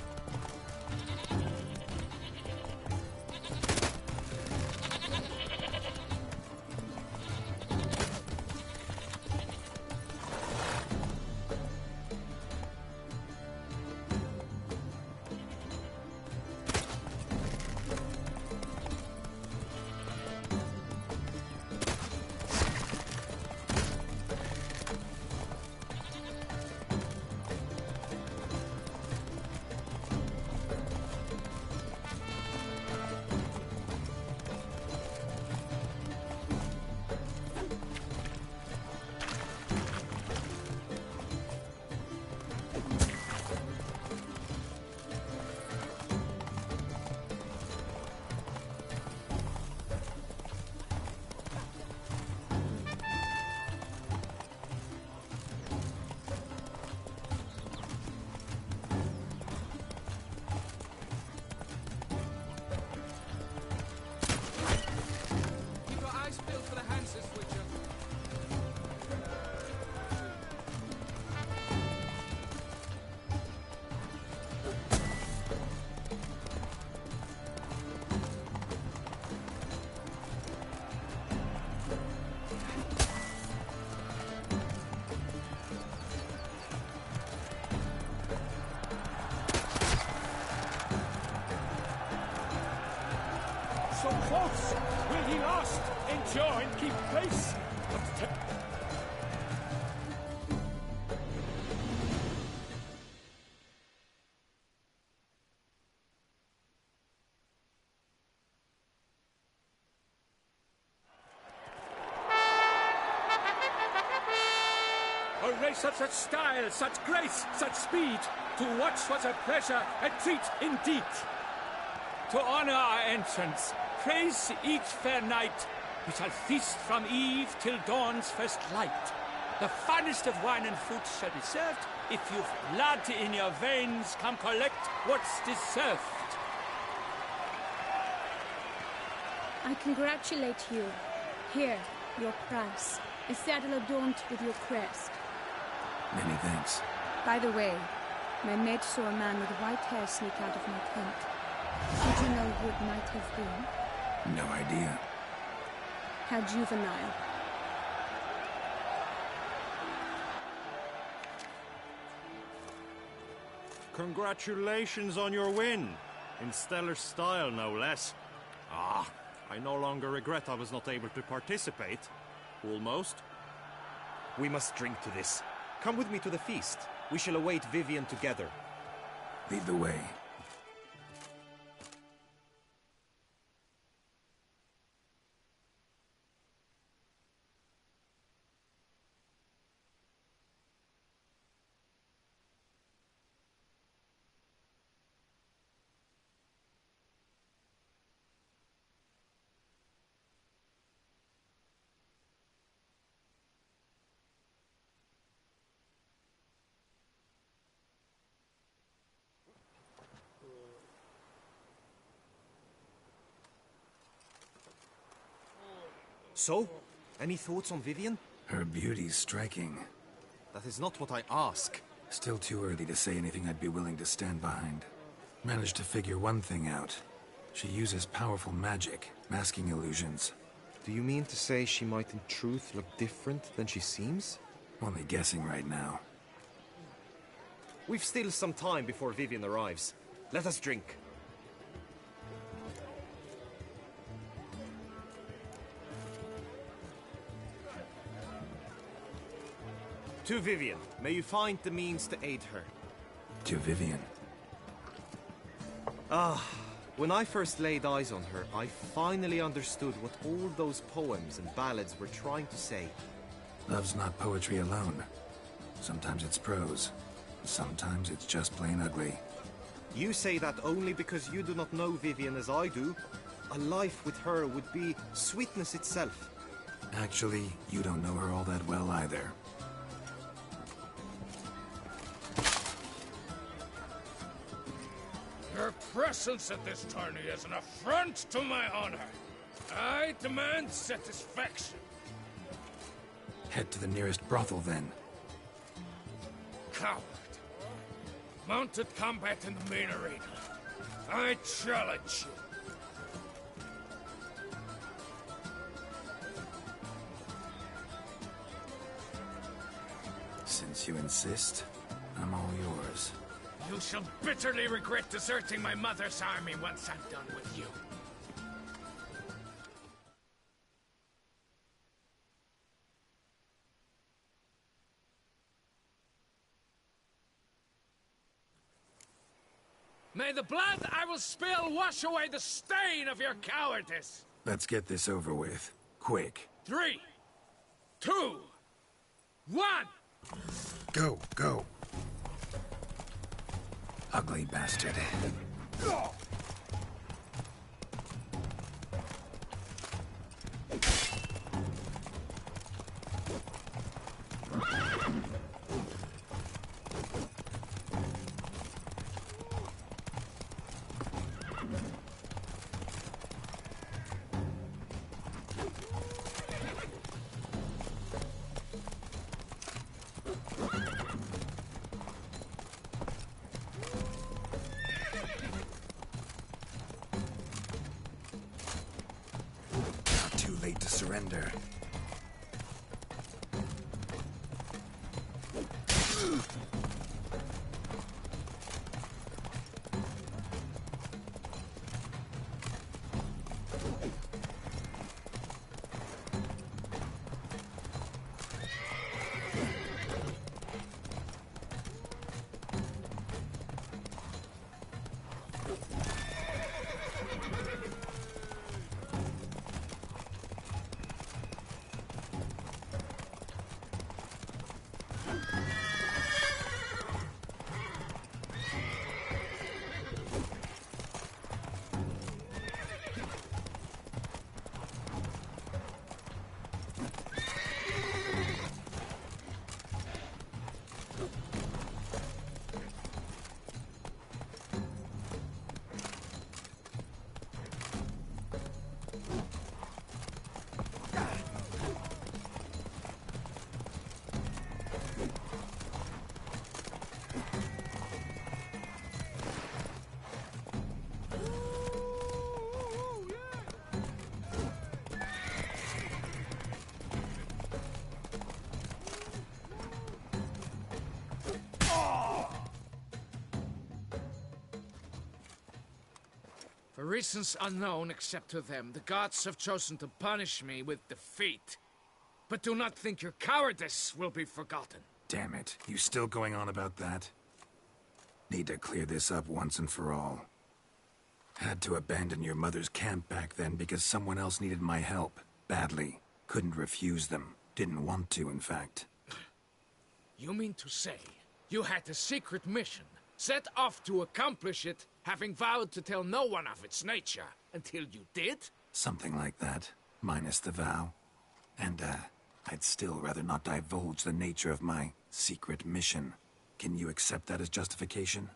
So close! Will he last? Endure and keep pace? A race of such style, such grace, such speed. To watch was a pleasure, a treat indeed. To honor our entrance, praise each fair night. We shall feast from eve till dawn's first light. The finest of wine and fruit shall be served. If you've blood in your veins, come collect what's deserved. I congratulate you. Here, your prize. A saddle adorned with your crest. Many thanks. By the way, my maid saw a man with white hair sneak out of my tent. Did you know who it might have been? No idea. How juvenile. Congratulations on your win. In stellar style, no less. Ah, I no longer regret I was not able to participate. Almost. We must drink to this. Come with me to the feast. We shall await Vivian together. Lead the way. So, any thoughts on Vivian? Her beauty's striking. That is not what I ask. Still too early to say anything I'd be willing to stand behind. Managed to figure one thing out. She uses powerful magic, masking illusions. Do you mean to say she might in truth look different than she seems? Only guessing right now. We've still some time before Vivian arrives. Let us drink. To Vivian, may you find the means to aid her. To Vivian. When I first laid eyes on her, I finally understood what all those poems and ballads were trying to say. Love's not poetry alone. Sometimes it's prose. Sometimes it's just plain ugly. You say that only because you do not know Vivian as I do. A life with her would be sweetness itself. Actually, you don't know her all that well either. Your presence at this tourney is an affront to my honor. I demand satisfaction. Head to the nearest brothel, then. Coward. Mounted combat in the main arena. I challenge you. Since you insist, I'm all yours. You shall bitterly regret deserting my mother's army once I'm done with you. May the blood I will spill wash away the stain of your cowardice! Let's get this over with. Quick. 3, 2, 1! Go, go. Ugly bastard. Late to surrender. For reasons unknown except to them, the gods have chosen to punish me with defeat. But do not think your cowardice will be forgotten. Damn it, you still going on about that? Need to clear this up once and for all. Had to abandon your mother's camp back then because someone else needed my help. Badly. Couldn't refuse them. Didn't want to, in fact. You mean to say you had a secret mission, set off to accomplish it, having vowed to tell no one of its nature, until you did? Something like that, minus the vow. And, I'd still rather not divulge the nature of my secret mission. Can you accept that as justification?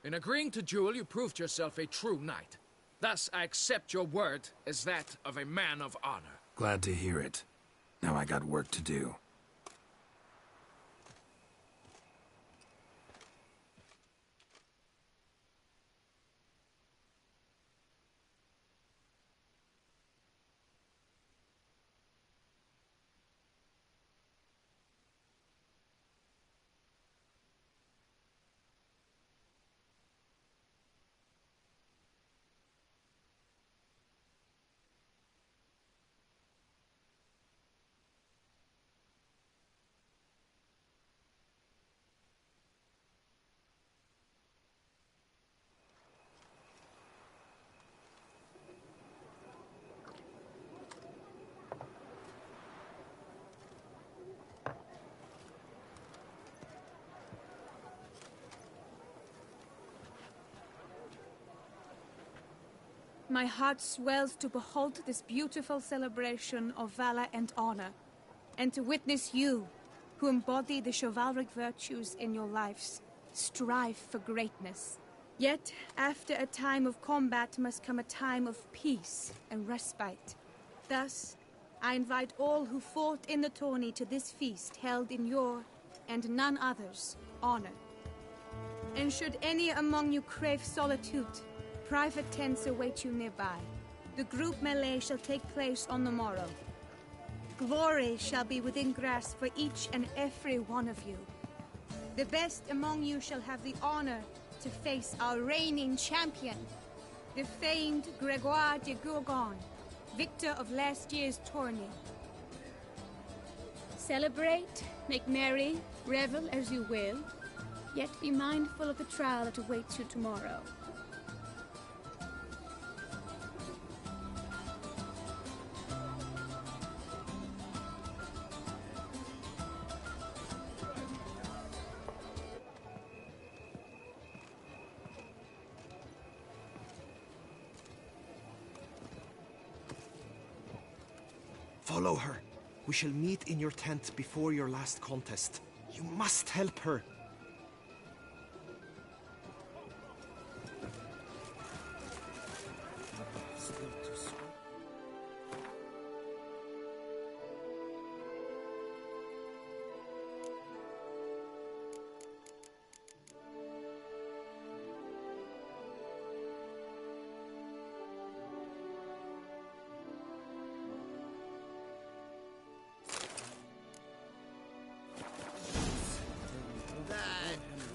In agreeing to duel, you proved yourself a true knight. Thus, I accept your word as that of a man of honor. Glad to hear it. Now I got work to do. My heart swells to behold this beautiful celebration of valor and honor, and to witness you, who embody the chivalric virtues in your lives, strive for greatness. Yet, after a time of combat must come a time of peace and respite. Thus, I invite all who fought in the tourney to this feast held in your, and none other's, honor. And should any among you crave solitude, private tents await you nearby. The group melee shall take place on the morrow. Glory shall be within grasp for each and every one of you. The best among you shall have the honor to face our reigning champion, the famed Gregoire de Gourgon, victor of last year's tourney. Celebrate, make merry, revel as you will, yet be mindful of the trial that awaits you tomorrow. Follow her. We shall meet in your tent before your last contest. You must help her.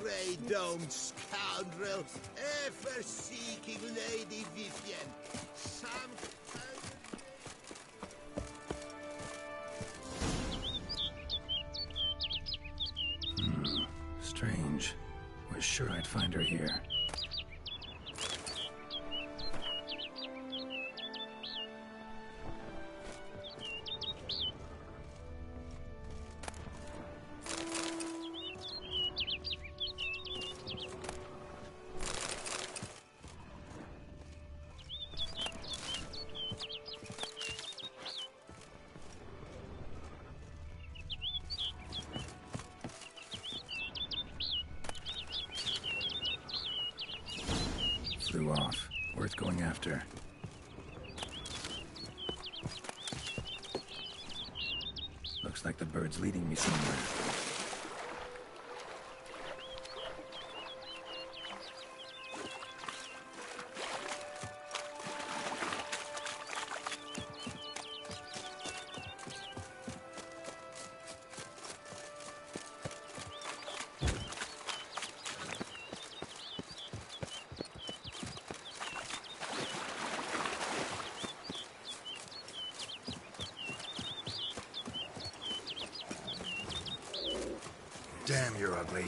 Grey-domed scoundrel, ever seeking Lady Vivienne. Some Strange. Was sure I'd find her here. Flew off. Worth going after. Looks like the bird's leading me somewhere. Damn, you're ugly.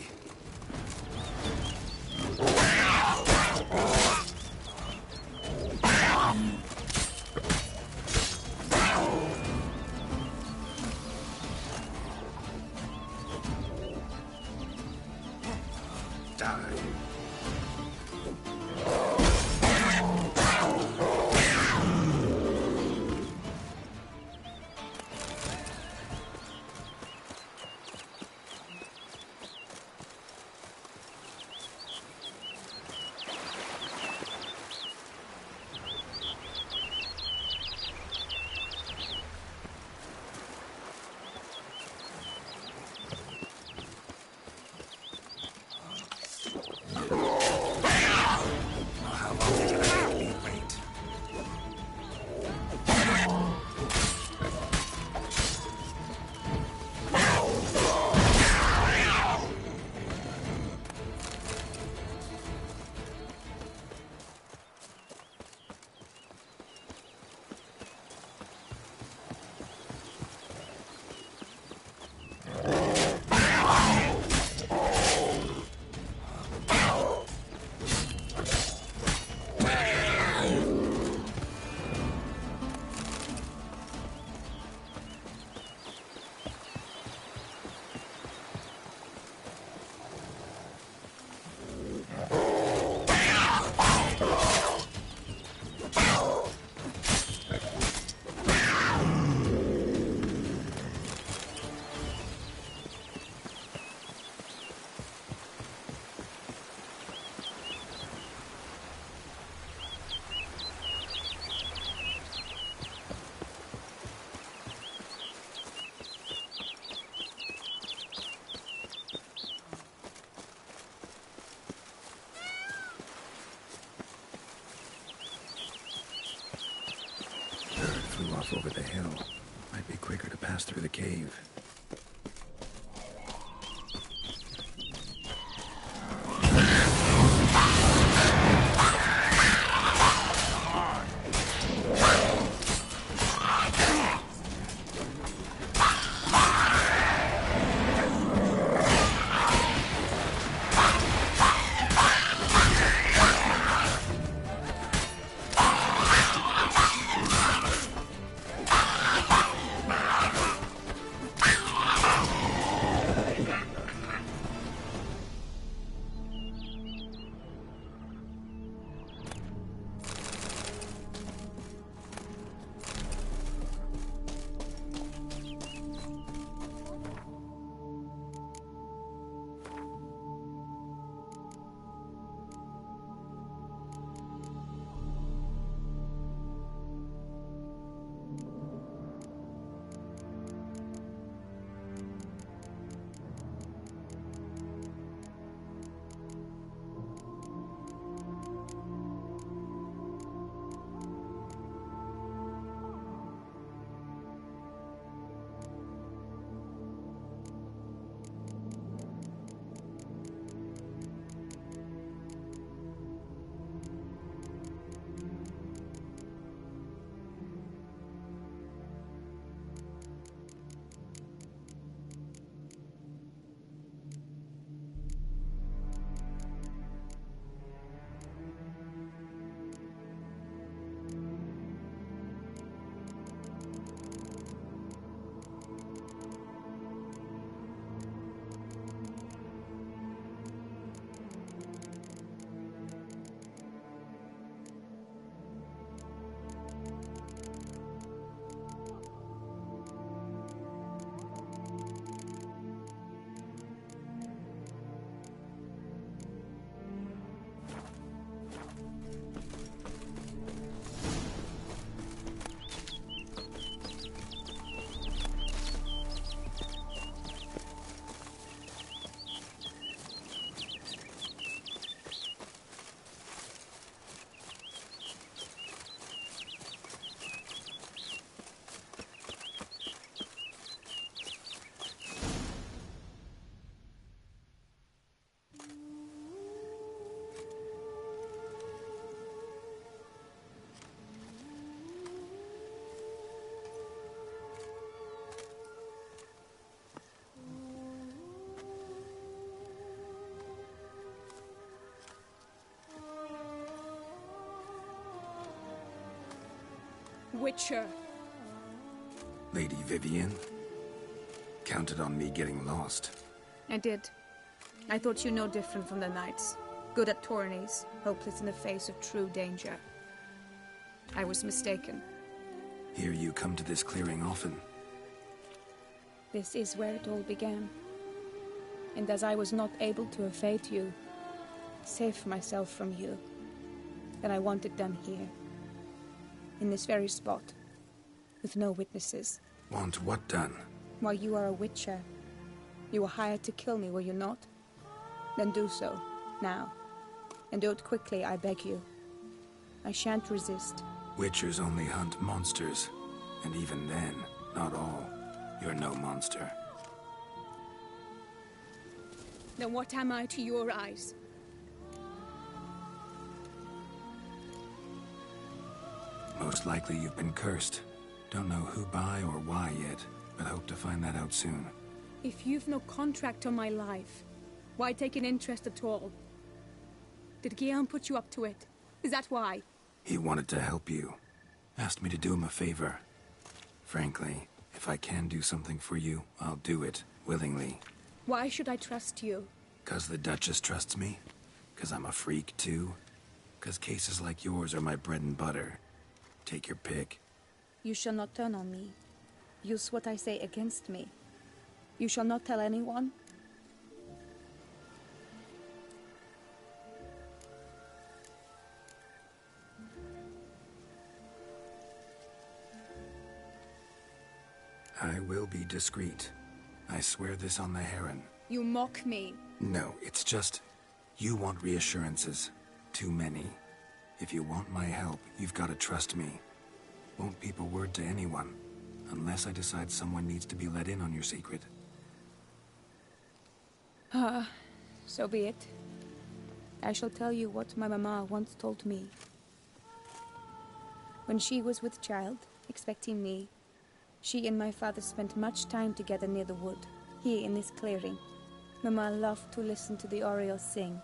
Over the hill. Might be quicker to pass through the cave. Witcher. Lady Vivian? Counted on me getting lost. I did. I thought you no different from the knights. Good at tourneys, hopeless in the face of true danger. I was mistaken. Hear you come to this clearing often. This is where it all began. And as I was not able to evade you, save myself from you, then I want it done here. In this very spot. With no witnesses. Want what done? While you are a witcher. You were hired to kill me, were you not? Then do so, now. And do it quickly, I beg you. I shan't resist. Witchers only hunt monsters. And even then, not all. You're no monster. Then what am I to your eyes? Most likely you've been cursed. Don't know who by or why yet, but hope to find that out soon. If you've no contract on my life, why take an interest at all? Did Guillaume put you up to it? Is that why? He wanted to help you. Asked me to do him a favor. Frankly, if I can do something for you, I'll do it, willingly. Why should I trust you? 'Cause the Duchess trusts me? 'Cause I'm a freak, too? 'Cause cases like yours are my bread and butter. Take your pick. You shall not turn on me. Use what I say against me. You shall not tell anyone? I will be discreet. I swear this on the Heron. You mock me. No, it's just... You want reassurances. Too many. If you want my help, you've got to trust me. Won't peep a word to anyone. Unless I decide someone needs to be let in on your secret. So be it. I shall tell you what my mama once told me. When she was with child, expecting me, she and my father spent much time together near the wood, here in this clearing. Mama loved to listen to the orioles sing.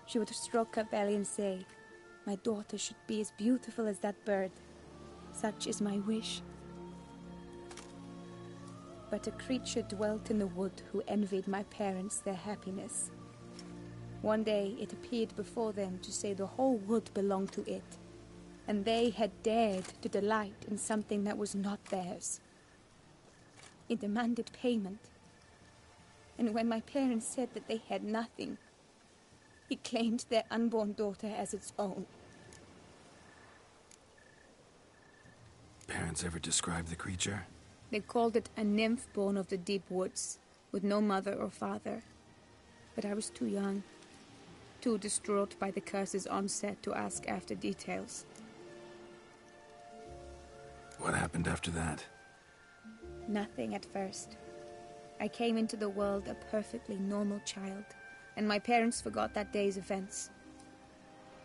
She would stroke her belly and say, "My daughter should be as beautiful as that bird. Such is my wish." But a creature dwelt in the wood who envied my parents their happiness. One day it appeared before them to say the whole wood belonged to it, and they had dared to delight in something that was not theirs. It demanded payment, and when my parents said that they had nothing, it claimed their unborn daughter as its own. Parents ever describe the creature? They called it a nymph born of the deep woods, with no mother or father. But I was too young, too distraught by the curse's onset to ask after details. What happened after that? Nothing at first. I came into the world a perfectly normal child, and my parents forgot that day's events.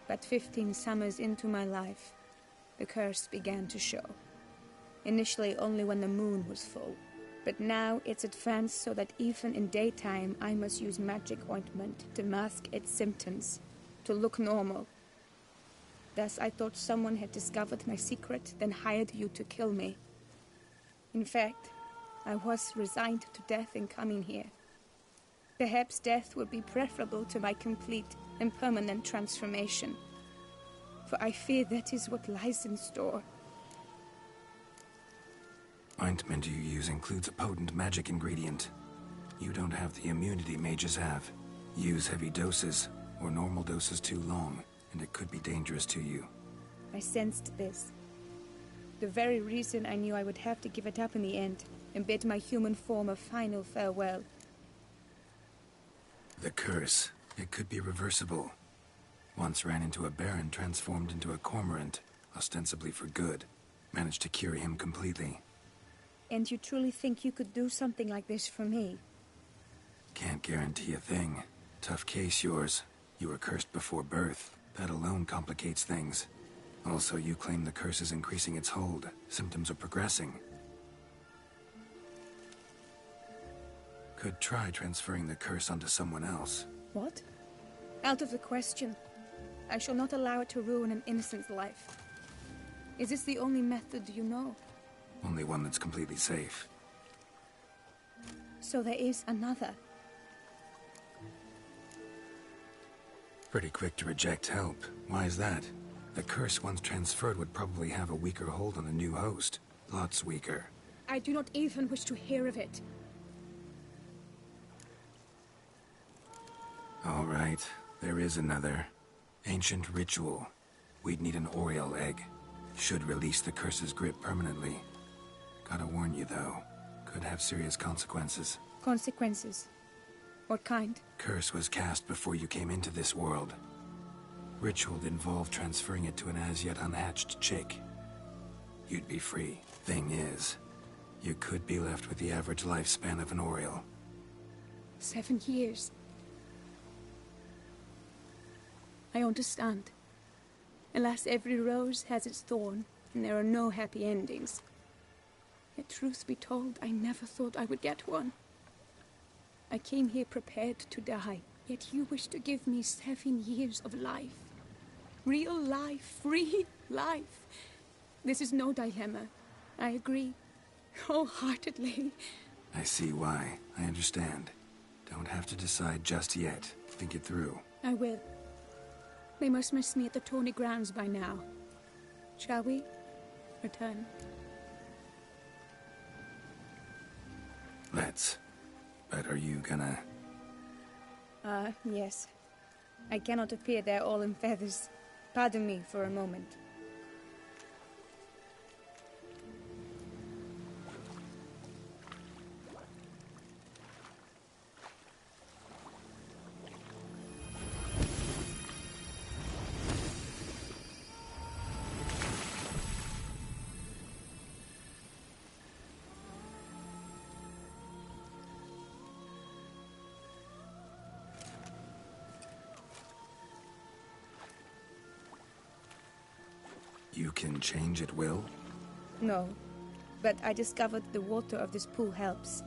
But 15 summers into my life, the curse began to show. Initially only when the moon was full, but now it's advanced so that even in daytime I must use magic ointment to mask its symptoms, to look normal. Thus I thought someone had discovered my secret, then hired you to kill me. In fact, I was resigned to death in coming here. Perhaps death would be preferable to my complete and permanent transformation, for I fear that is what lies in store. Ointment you use includes a potent magic ingredient. You don't have the immunity mages have. Use heavy doses, or normal doses too long, and it could be dangerous to you. I sensed this. The very reason I knew I would have to give it up in the end, and bid my human form a final farewell. The curse. It could be reversible. Once ran into a baron transformed into a cormorant, ostensibly for good. Managed to cure him completely. And you truly think you could do something like this for me? Can't guarantee a thing. Tough case, yours. You were cursed before birth. That alone complicates things. Also, you claim the curse is increasing its hold. Symptoms are progressing. Could try transferring the curse onto someone else. What? Out of the question. I shall not allow it to ruin an innocent's life. Is this the only method you know? Only one that's completely safe. So there is another. Pretty quick to reject help. Why is that? The curse once transferred would probably have a weaker hold on a new host. Lots weaker. I do not even wish to hear of it. All right, there is another. Ancient ritual. We'd need an Oriole egg. Should release the curse's grip permanently. Gotta warn you, though. Could have serious consequences. Consequences? What kind? Curse was cast before you came into this world. Ritual involved transferring it to an as-yet unhatched chick. You'd be free. Thing is, you could be left with the average lifespan of an Oriole. 7 years. I understand. Alas, every rose has its thorn, and there are no happy endings. Yet, truth be told, I never thought I would get one. I came here prepared to die, yet you wish to give me 7 years of life. Real life, free life. This is no dilemma. I agree, wholeheartedly. I see why. I understand. Don't have to decide just yet. Think it through. I will. They must miss me at the Tawny grounds by now. Shall we return? Let's. But are you gonna... Yes. I cannot appear there all in feathers. Pardon me for a moment. You can change at will? No, but I discovered the water of this pool helps.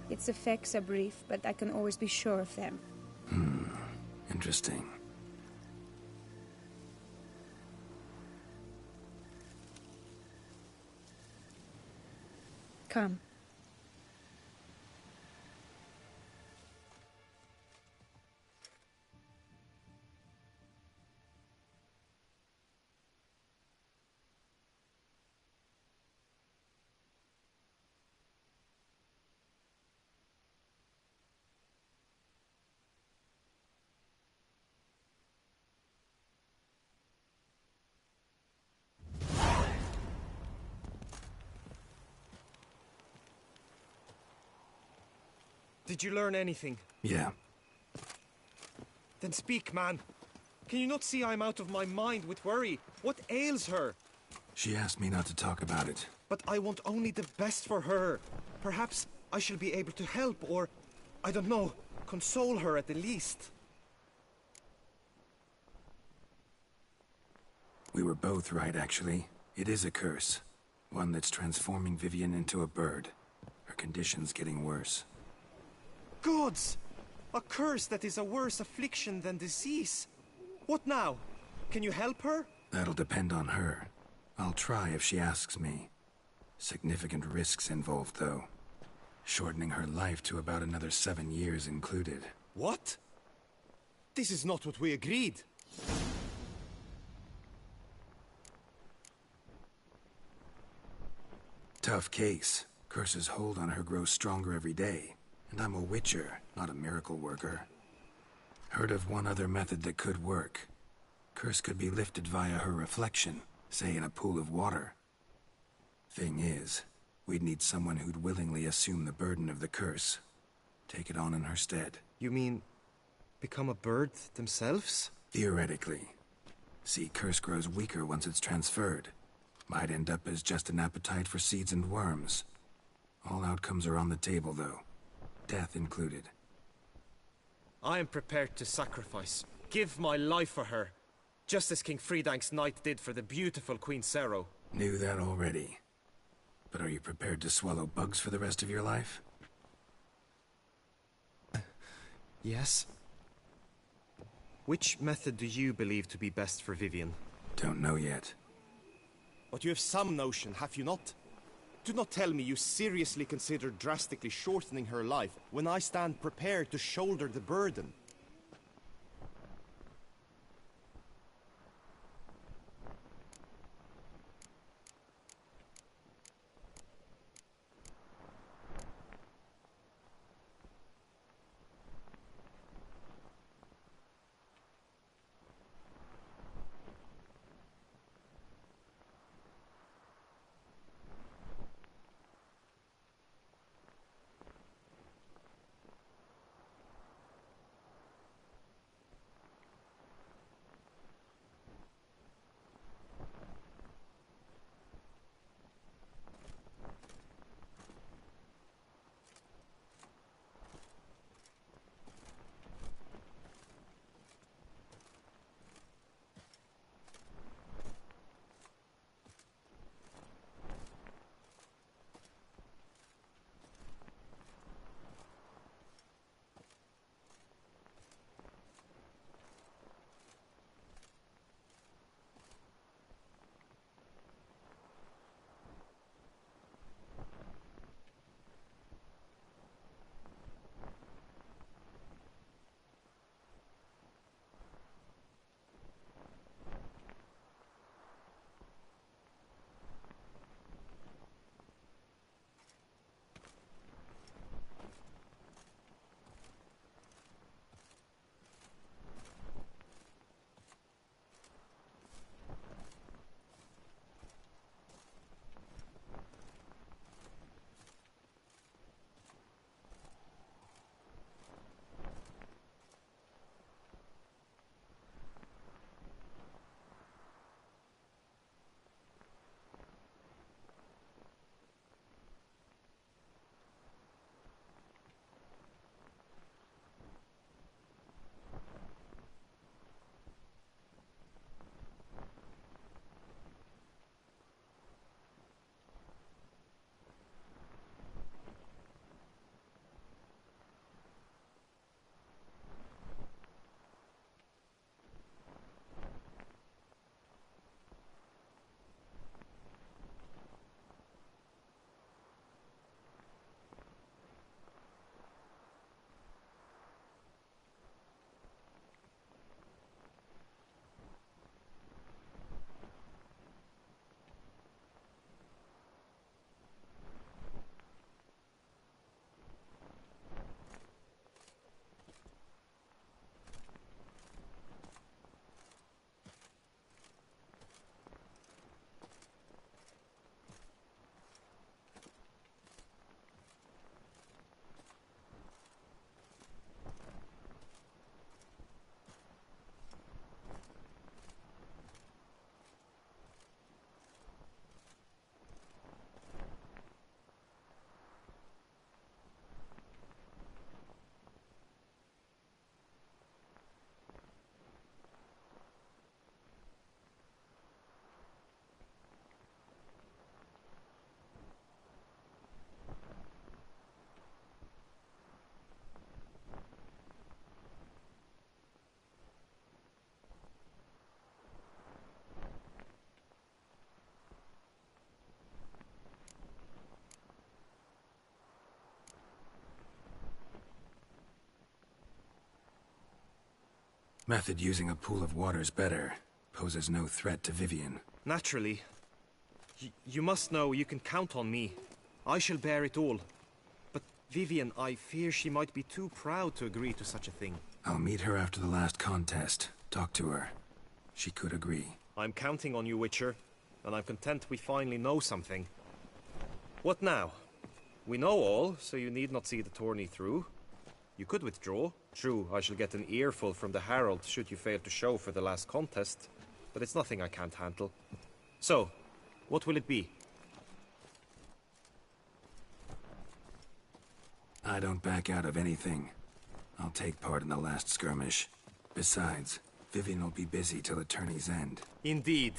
Its effects are brief, but I can always be sure of them. Interesting. Come. Did you learn anything? Yeah. Then speak, man. Can you not see I'm out of my mind with worry? What ails her? She asked me not to talk about it. But I want only the best for her. Perhaps I shall be able to help, or, I don't know, console her at the least. We were both right, actually. It is a curse. One that's transforming Vivian into a bird. Her condition's getting worse. Gods! A curse that is a worse affliction than disease. What now? Can you help her? That'll depend on her. I'll try if she asks me. Significant risks involved, though. Shortening her life to about another 7 years included. What? This is not what we agreed. Tough case. Curse's hold on her grows stronger every day. And I'm a witcher, not a miracle worker. Heard of one other method that could work. Curse could be lifted via her reflection, say in a pool of water. Thing is, we'd need someone who'd willingly assume the burden of the curse. Take it on in her stead. You mean, become a bird themselves? Theoretically. See, curse grows weaker once it's transferred. Might end up as just an appetite for seeds and worms. All outcomes are on the table, though. Death included. I am prepared to sacrifice. Give my life for her. Just as King Fridank's knight did for the beautiful Queen Sero. Knew that already. But are you prepared to swallow bugs for the rest of your life? Yes. Which method do you believe to be best for Vivian? Don't know yet. But you have some notion, have you not? Do not tell me you seriously consider drastically shortening her life when I stand prepared to shoulder the burden. Method using a pool of water's better. Poses no threat to Vivian. Naturally. You must know you can count on me. I shall bear it all. But Vivian, I fear she might be too proud to agree to such a thing. I'll meet her after the last contest. Talk to her. She could agree. I'm counting on you, Witcher. And I'm content we finally know something. What now? We know all, so you need not see the tourney through. You could withdraw. True, I shall get an earful from the Herald should you fail to show for the last contest. But it's nothing I can't handle. So, what will it be? I don't back out of anything. I'll take part in the last skirmish. Besides, Vivian will be busy till the tourney's end. Indeed.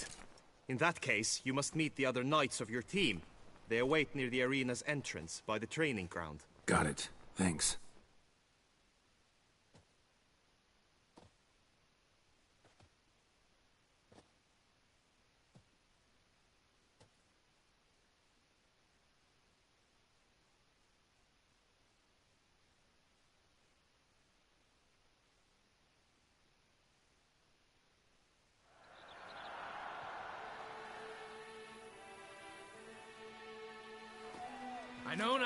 In that case, you must meet the other knights of your team. They await near the arena's entrance, by the training ground. Got it. Thanks.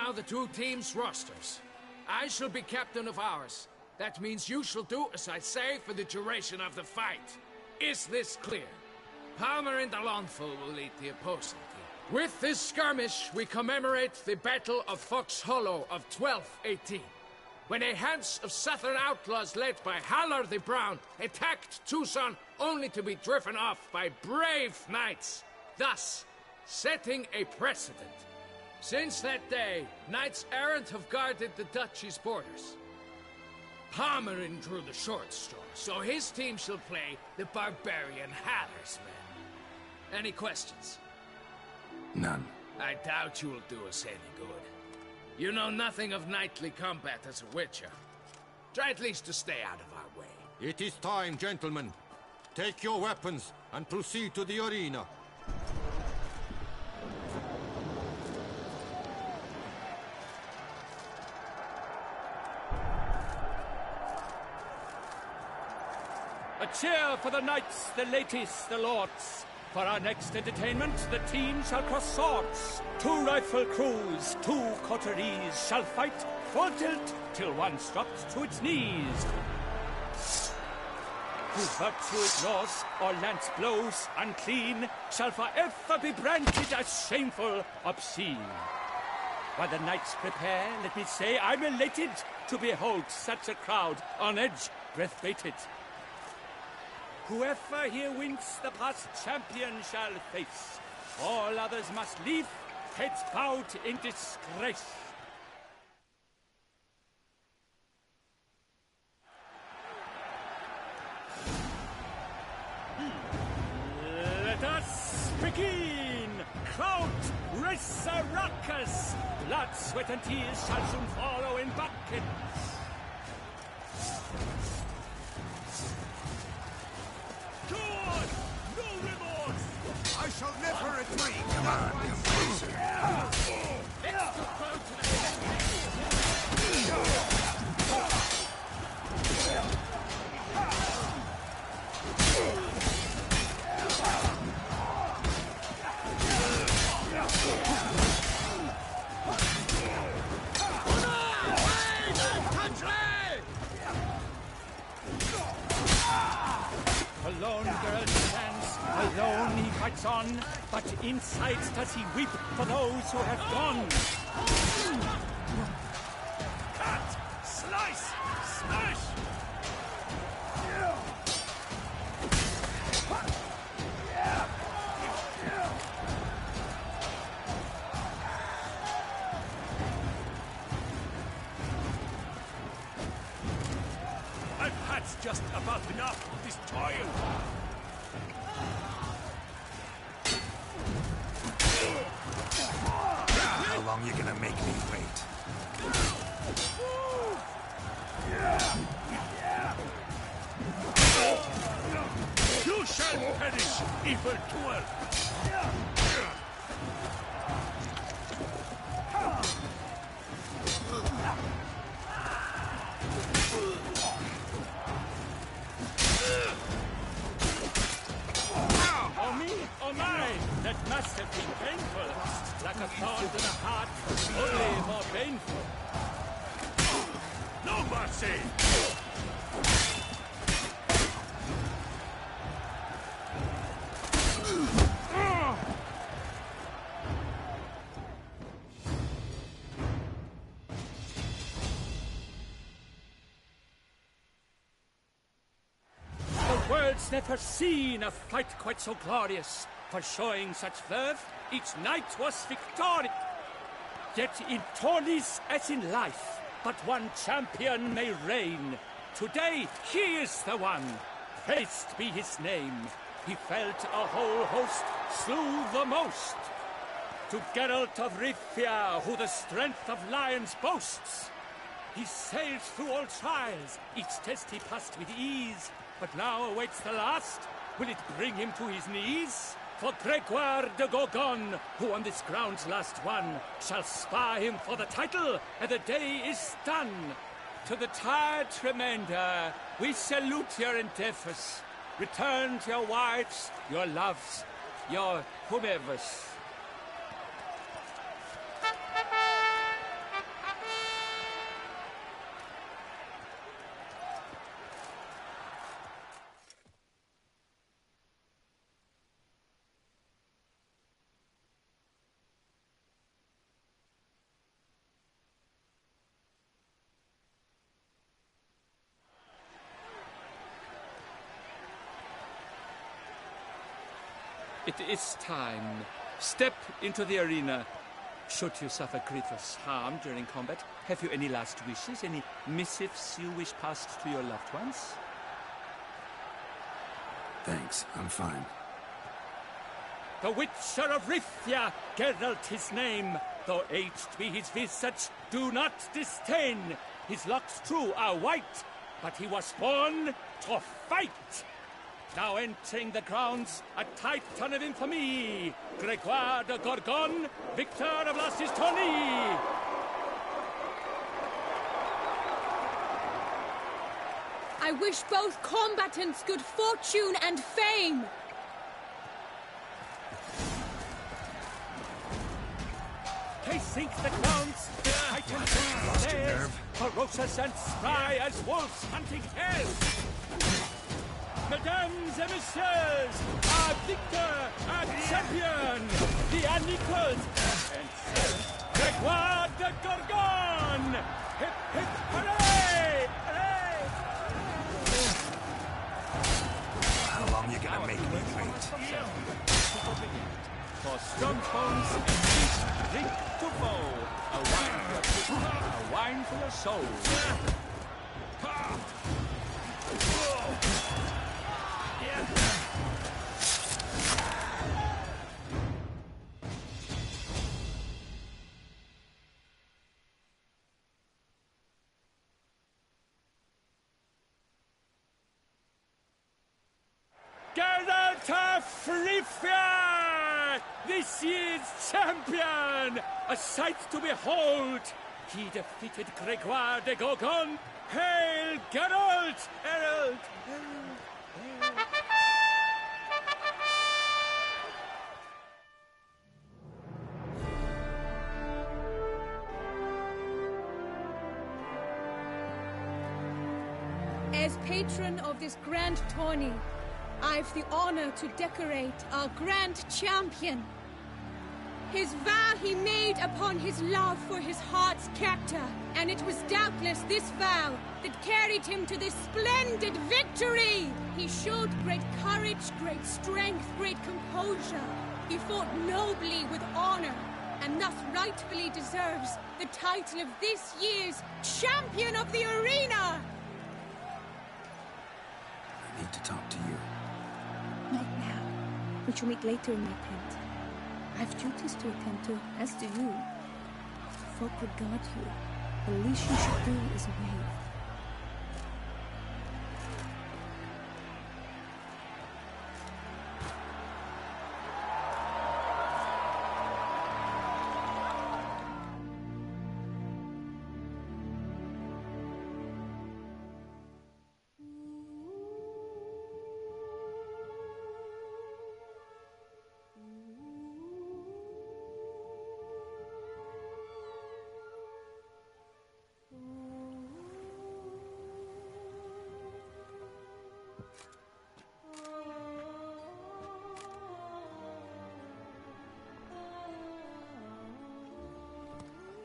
now the two teams' rosters. I shall be captain of ours. That means you shall do as I say for the duration of the fight. Is this clear? Palmer and Alonso will lead the opposing team. With this skirmish, we commemorate the Battle of Fox Hollow of 1218, when a Hans of Southern outlaws led by Haller the Brown attacked Tucson only to be driven off by brave knights, thus setting a precedent. Since that day, knights errant have guarded the duchy's borders. Palmerin drew the short straw, so his team shall play the barbarian Haller's men. Any questions? None. I doubt you will do us any good. You know nothing of knightly combat as a witcher. Try at least to stay out of our way. It is time, gentlemen. Take your weapons and proceed to the arena. A cheer for the knights, the ladies, the lords. For our next entertainment, the team shall cross swords. 2 rifle crews, 2 coteries shall fight full tilt till one's dropped to its knees. Whose virtue ignores or lance blows unclean shall forever be branded as shameful, obscene. While the knights prepare, let me say I'm elated to behold such a crowd on edge, breath-baited. Whoever here wins the past champion shall face. All others must leave, heads bowed in disgrace. Let us begin! Crowd, race a ruckus! Blood, sweat and tears shall soon follow in buckets. Good! No remorse! I shall never retreat! Come on, you loser. Let's go to the Alone girl stands, alone he fights on, but inside does he weep for those who have gone. Cut! Slice! Smash! I've had just about enough of this toil. How long you gonna make me wait? You shall perish, evil doer! Oh me, oh mine, that must have been painful. Like a thorn in the heart, only more painful. No mercy! The world's never seen a fight quite so glorious. For showing such verve, each knight was victorious. Yet in tourneys as in life, but one champion may reign. Today he is the one. Praised be his name. He felt a whole host, slew the most. To Geralt of Rivia, who the strength of lions boasts. He sailed through all trials, each test he passed with ease. But now awaits the last. Will it bring him to his knees? For Gregoire de Gorgon, who on this ground's last won, shall spar him for the title, and the day is done. To the tired remainder, we salute your endeavors. Return to your wives, your loves, your whomevers. It is time. Step into the arena. Should you suffer grievous harm during combat, have you any last wishes? Any missives you wish passed to your loved ones? Thanks, I'm fine. The Witcher of Rithia, Geralt his name. Though aged be his visage, do not disdain. His locks true are white, but he was born to fight. Now entering the grounds, a titan of infamy, Gregoire de Gorgon, victor of Lasses Tourney. I wish both combatants good fortune and fame. They sink the grounds, the titan stares, ferocious and spry as wolves hunting hares. Mesdames et messieurs, our victor, our champion, the unequaled and Gregoire de Gorgon! Hip, hip, hooray! Hooray! How long you gonna make me wait? For strong bones and feet, drink to bow. A wine for your soul. Geralt of Rithia, this year's champion, a sight to behold. He defeated Gregoire de Gorgon. Hail, Geralt! Herald! As patron of this grand tourney, I've the honor to decorate our grand champion. His vow he made upon his love for his heart's captor, and it was doubtless this vow that carried him to this splendid victory. He showed great courage, great strength, great composure. He fought nobly with honor, and thus rightfully deserves the title of this year's Champion of the Arena. I need to talk to you. Not now. We shall meet later in my tent. I have duties to attend to, as do you. Folk regard you. The least you should do is wave.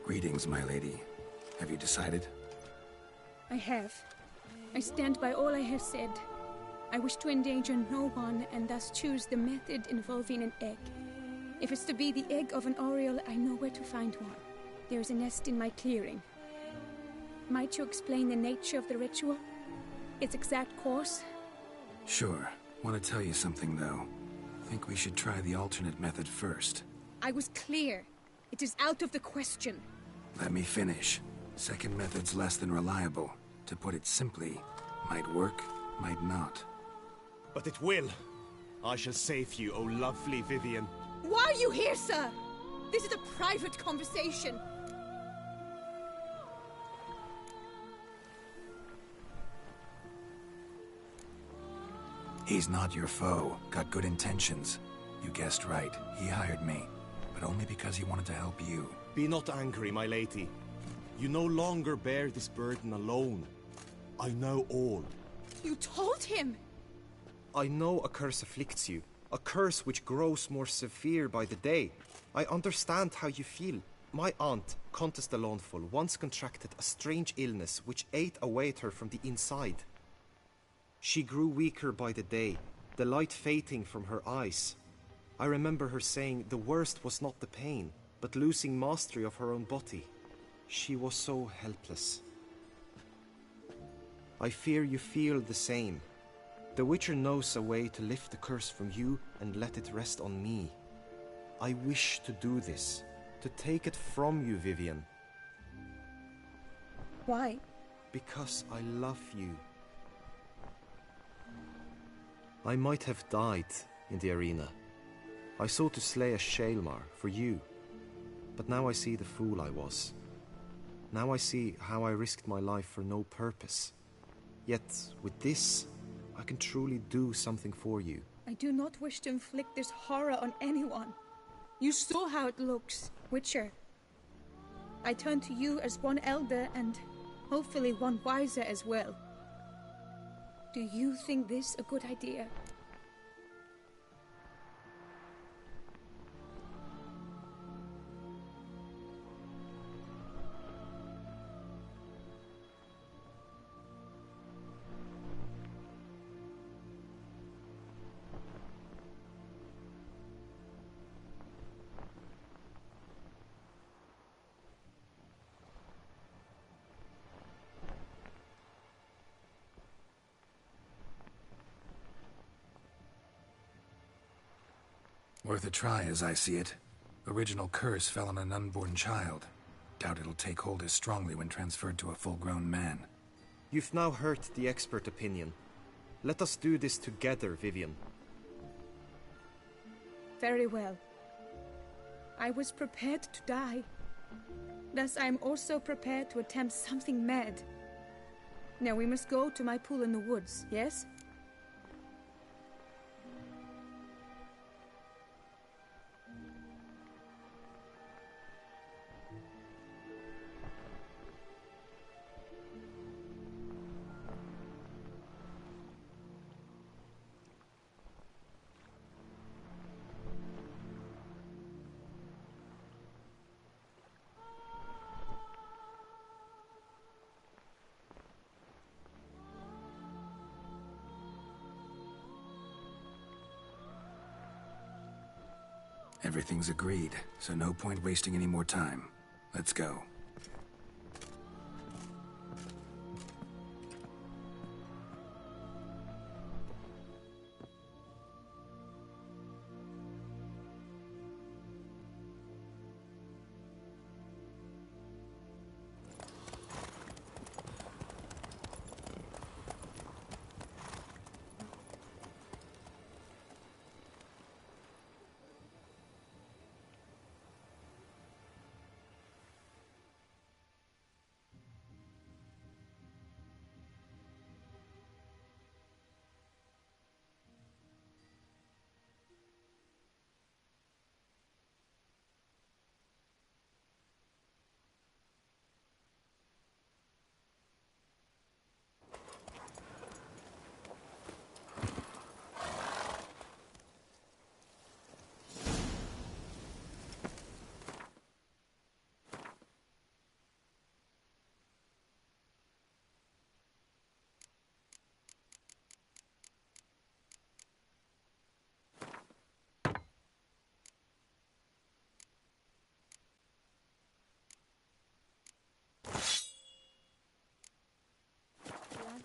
Greetings, my lady. Have you decided? I have. I stand by all I have said. I wish to endanger no one and thus choose the method involving an egg. If it's to be the egg of an oriole, I know where to find one. There is a nest in my clearing. Might you explain the nature of the ritual? Its exact course? Sure. Want to tell you something, though. Think we should try the alternate method first. I was clear. It is out of the question. Let me finish. Second method's less than reliable. To put it simply, might work, might not. But it will. I shall save you, O lovely Vivian. Why are you here, sir? This is a private conversation. He's not your foe. Got good intentions. You guessed right. He hired me. But only because he wanted to help you. Be not angry, my lady. You no longer bear this burden alone. I know all. You told him? I know a curse afflicts you. A curse which grows more severe by the day. I understand how you feel. My aunt, Countess de Lawnful, once contracted a strange illness which ate away at her from the inside. She grew weaker by the day, the light fading from her eyes. I remember her saying the worst was not the pain, but losing mastery of her own body. She was so helpless. I fear you feel the same. The Witcher knows a way to lift the curse from you and let it rest on me. I wish to do this, to take it from you, Vivian. Why? Because I love you. I might have died in the arena. I sought to slay a Shaelmar for you. But now I see the fool I was. Now I see how I risked my life for no purpose. Yet, with this, I can truly do something for you. I do not wish to inflict this horror on anyone. You saw how it looks, Witcher. I turn to you as one elder and hopefully one wiser as well. Do you think this a good idea? Worth a try, as I see it. Original curse fell on an unborn child. Doubt it'll take hold as strongly when transferred to a full-grown man. You've now heard the expert opinion. Let us do this together, Vivian. Very well. I was prepared to die. Thus I am also prepared to attempt something mad. Now we must go to my pool in the woods, yes? Everything's agreed, so no point wasting any more time. Let's go.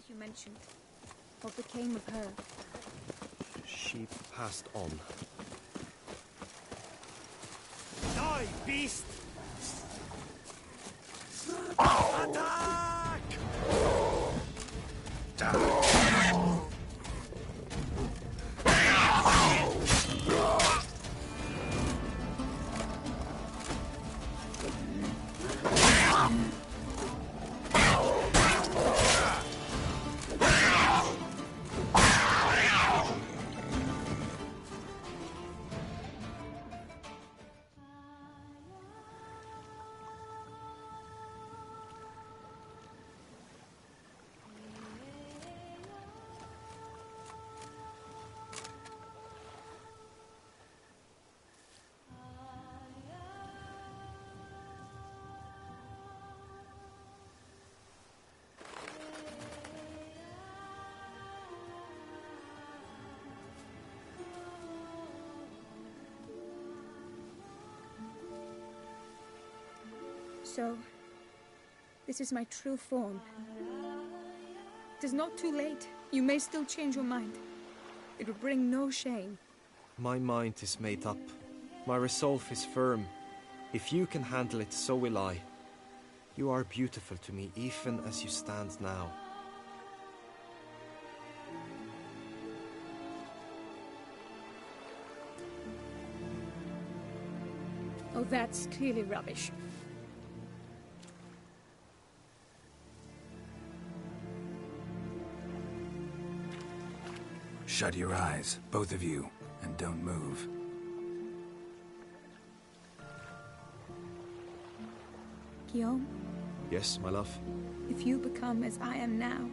You mentioned. What became of her? She passed on. Die, beast! Attack! So, this is my true form. It is not too late. You may still change your mind. It will bring no shame. My mind is made up. My resolve is firm. If you can handle it, so will I. You are beautiful to me, even as you stand now. Oh, that's clearly rubbish. Shut your eyes, both of you, and don't move. Guillaume, Yes, my love? if you become as I am now,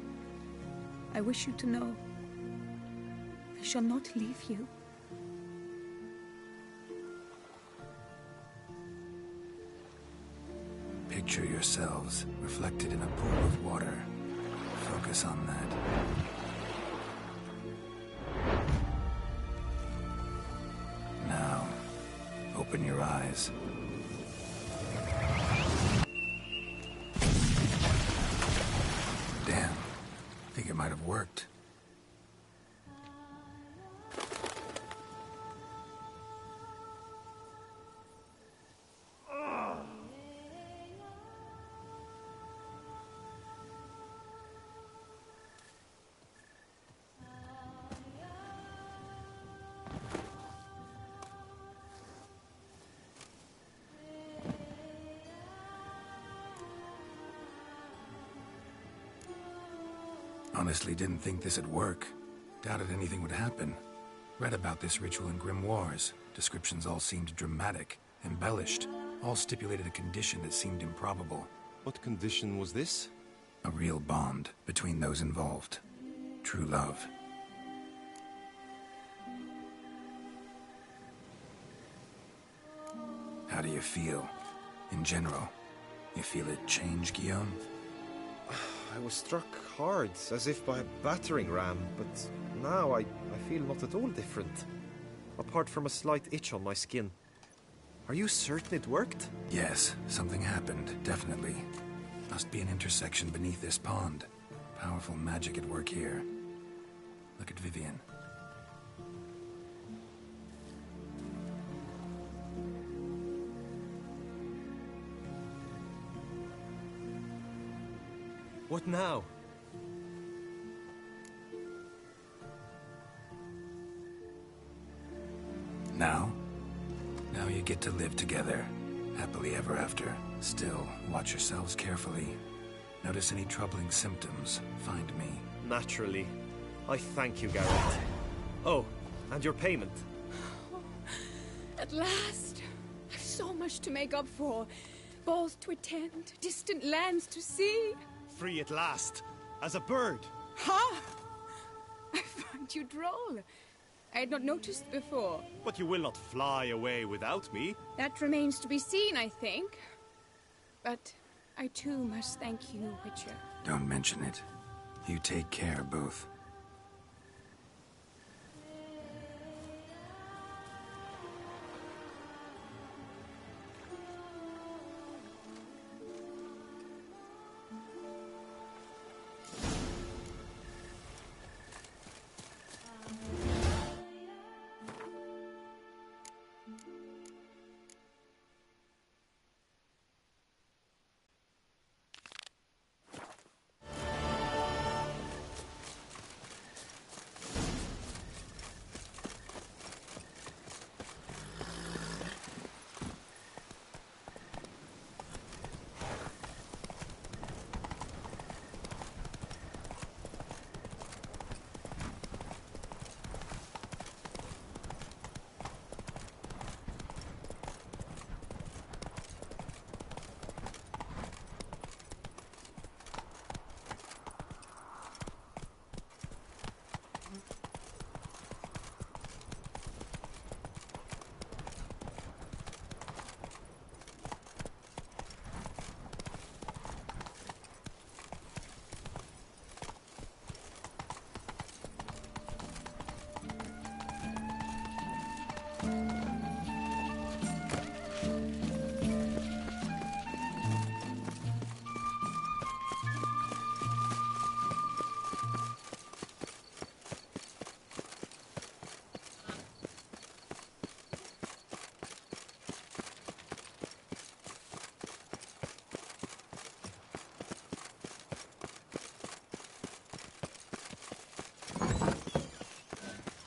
I wish you to know I shall not leave you. Picture yourselves reflected in a pool of water. Focus on that. Now, open your eyes. Damn. Think it might have worked. Honestly didn't think this would work. Doubted anything would happen. Read about this ritual in grimoires. Descriptions all seemed dramatic, embellished. All stipulated a condition that seemed improbable. What condition was this? A real bond between those involved. True love. How do you feel? In general, you feel it change, Guillaume? I was struck hard, as if by a battering ram, but now I feel not at all different. Apart from a slight itch on my skin. Are you certain it worked? Yes, something happened, definitely. Must be an intersection beneath this pond. Powerful magic at work here. Look at Vivian. What now? Now you get to live together, happily ever after. Still, watch yourselves carefully. Notice any troubling symptoms, find me. Naturally. I thank you, Garrett. Oh, and your payment. At last! I've so much to make up for. Balls to attend, distant lands to see. Free at last, as a bird. Ha! I find you droll. I had not noticed before. But you will not fly away without me. That remains to be seen, I think. But I too must thank you, Witcher. Don't mention it. You take care, both.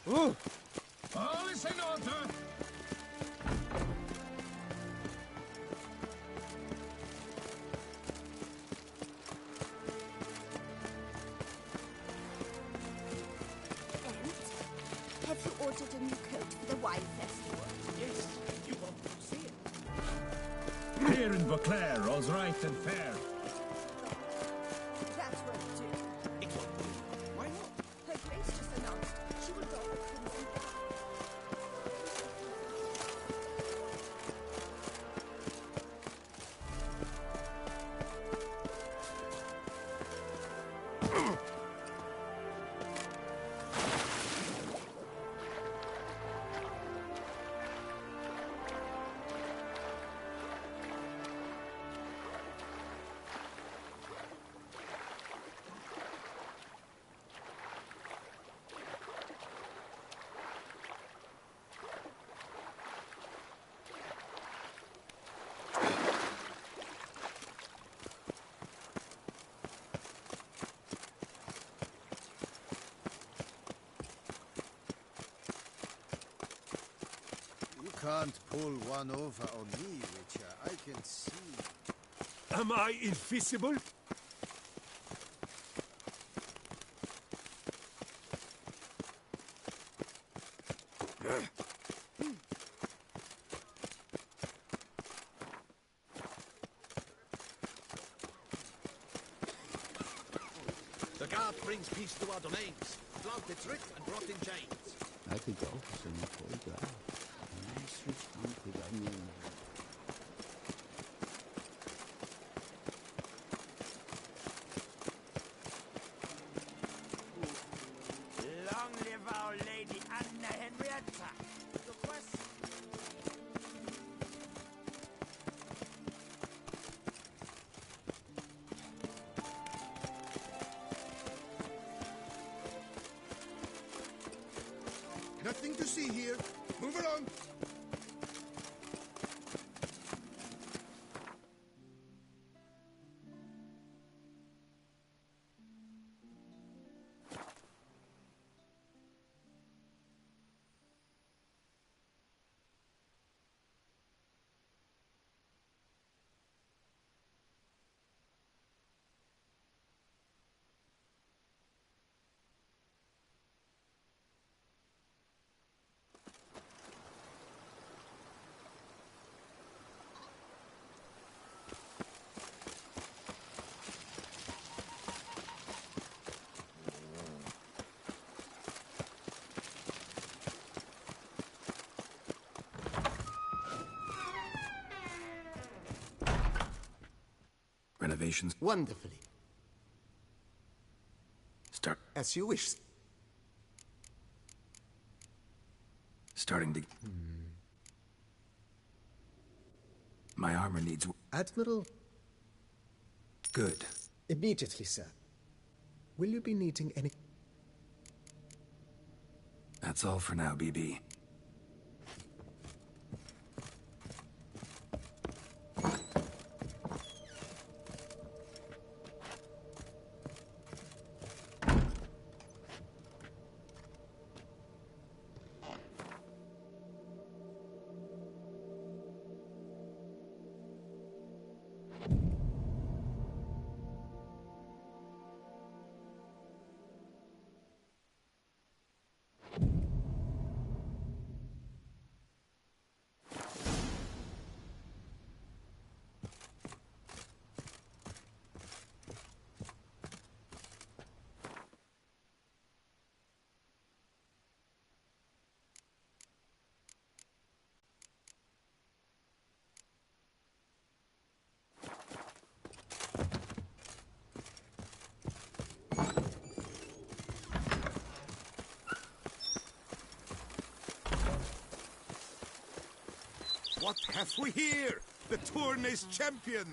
Oh! All is in order. Have you ordered a new coat for the wine festival? Yes, you want to see it. Here in Beauclair, all's right and fair. That won't do. It won't do. Why not? Her Grace just announced she will go for Crimson Guard. You can't pull one over on me, Witcher. I can see. Am I invisible? The guard brings peace to our domains. Flouted, tricked, and brought in chains. I could go for some photograph. Long live our Lady Anna Henrietta. Request. Nothing to see here. Move along. Renovations. Wonderfully. Start. As you wish. Starting to. My armor needs. Admiral? Good. Immediately, sir. Will you be needing any... That's all for now, BB. What have we here? The Tourney's champion!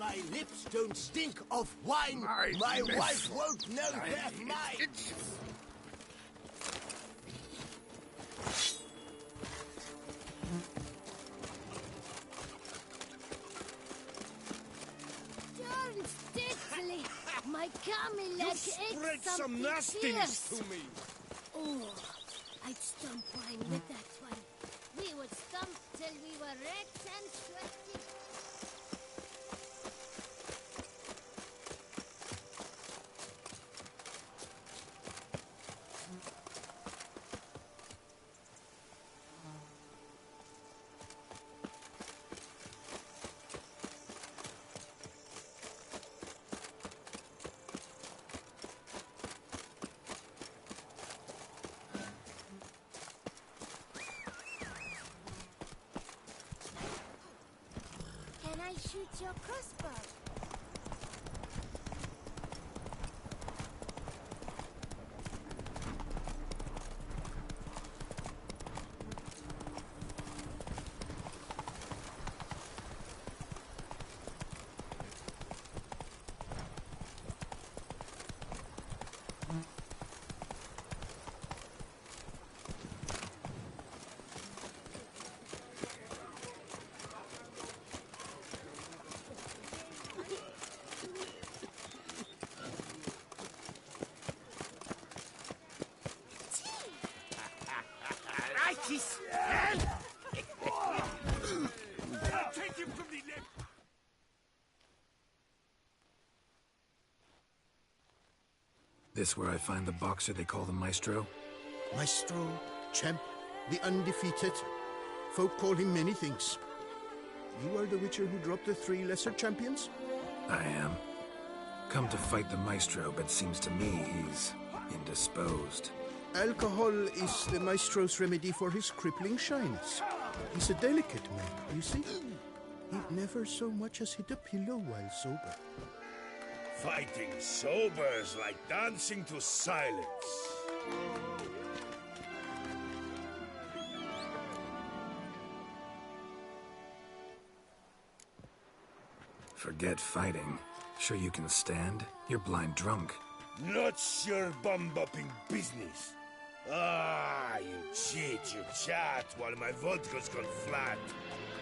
My lips don't stink of wine. My wife won't know they're mine. Darn steadily. My camel leg Spread some nastiness to me. Oh, I'd stomp wine with that one. We would stomp till we were wrecked and sweaty. Can I shoot your crossbow? Take him from the left. This where I find the boxer they call the Maestro? Maestro, champ, the undefeated. Folk call him many things. You are the Witcher who dropped the 3 lesser champions? I am. Come to fight the Maestro, but seems to me he's indisposed. Alcohol is the Maestro's remedy for his crippling shyness. He's a delicate man, you see? He'd never so much as hit a pillow while sober. Fighting sober is like dancing to silence. Forget fighting. Sure you can stand? You're blind drunk. Not your bum-bopping business. Ah, you cheat, you chat, while my vodka's gone flat.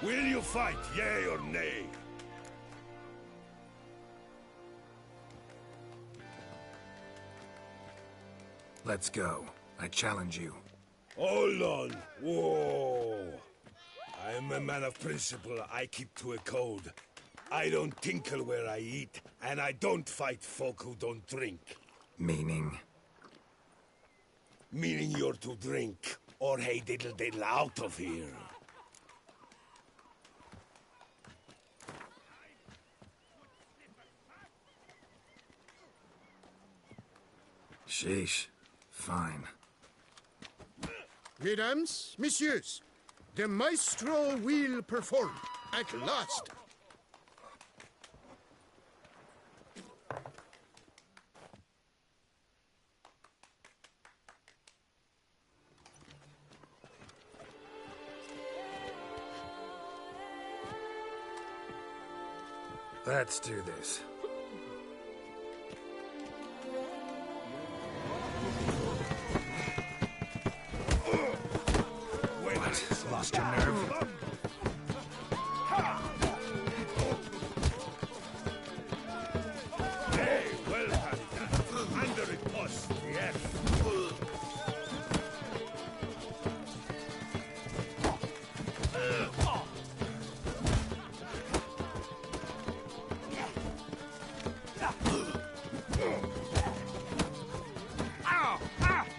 Will you fight, yea or nay? Let's go. I challenge you. Hold on. Whoa. I'm a man of principle. I keep to a code. I don't tinkle where I eat, and I don't fight folk who don't drink. Meaning? Meaning you're to drink, or hey diddle-diddle out of here. Sheesh. Fine. Mesdames, messieurs, the Maestro will perform at last. Let's do this. What? Lost your nerve? Hey, well done. Under it, boss. Yes.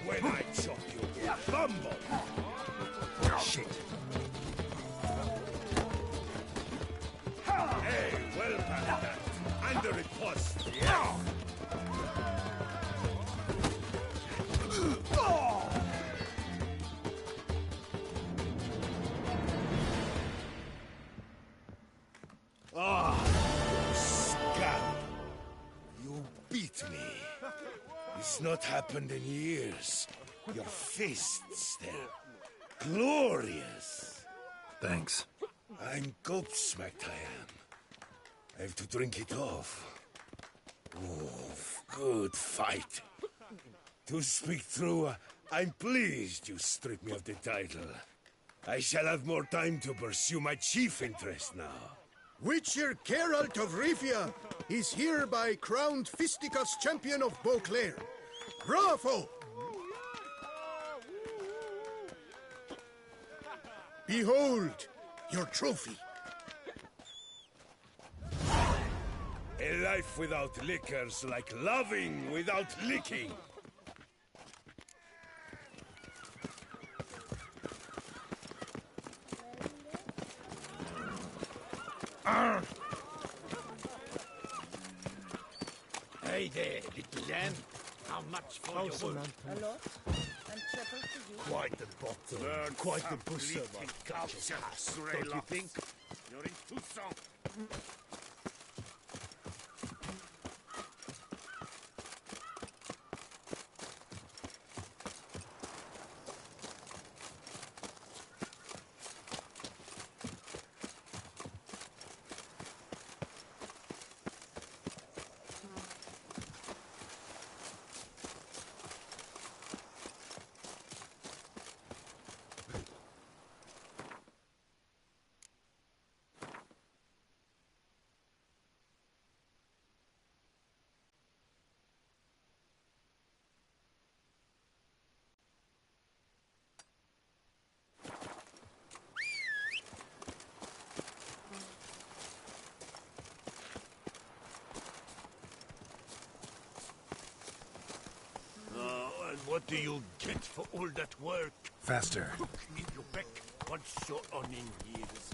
When I chop you, bumble. Shit. Hey, well done. Under it, boss. Yes. Scab. You beat me. It's not happened in years. Your fists, they're glorious. Thanks. I'm gobsmacked, I am. I have to drink it off. Oh, good fight. To speak true, I'm pleased you stripped me of the title. I shall have more time to pursue my chief interest now. Witcher Geralt of Rivia is hereby crowned Fisticuffs champion of Beauclair. Bravo! Behold, your trophy. A life without liquor's like loving without licking. Hey there, little lamb. How much for your work? A lot. And triple to you. Quite the bottom. Quite the busser, my Duchess. Don't you think? You're in Toussaint. What do you get for all that work? Faster. Hook in your back once you're on in years.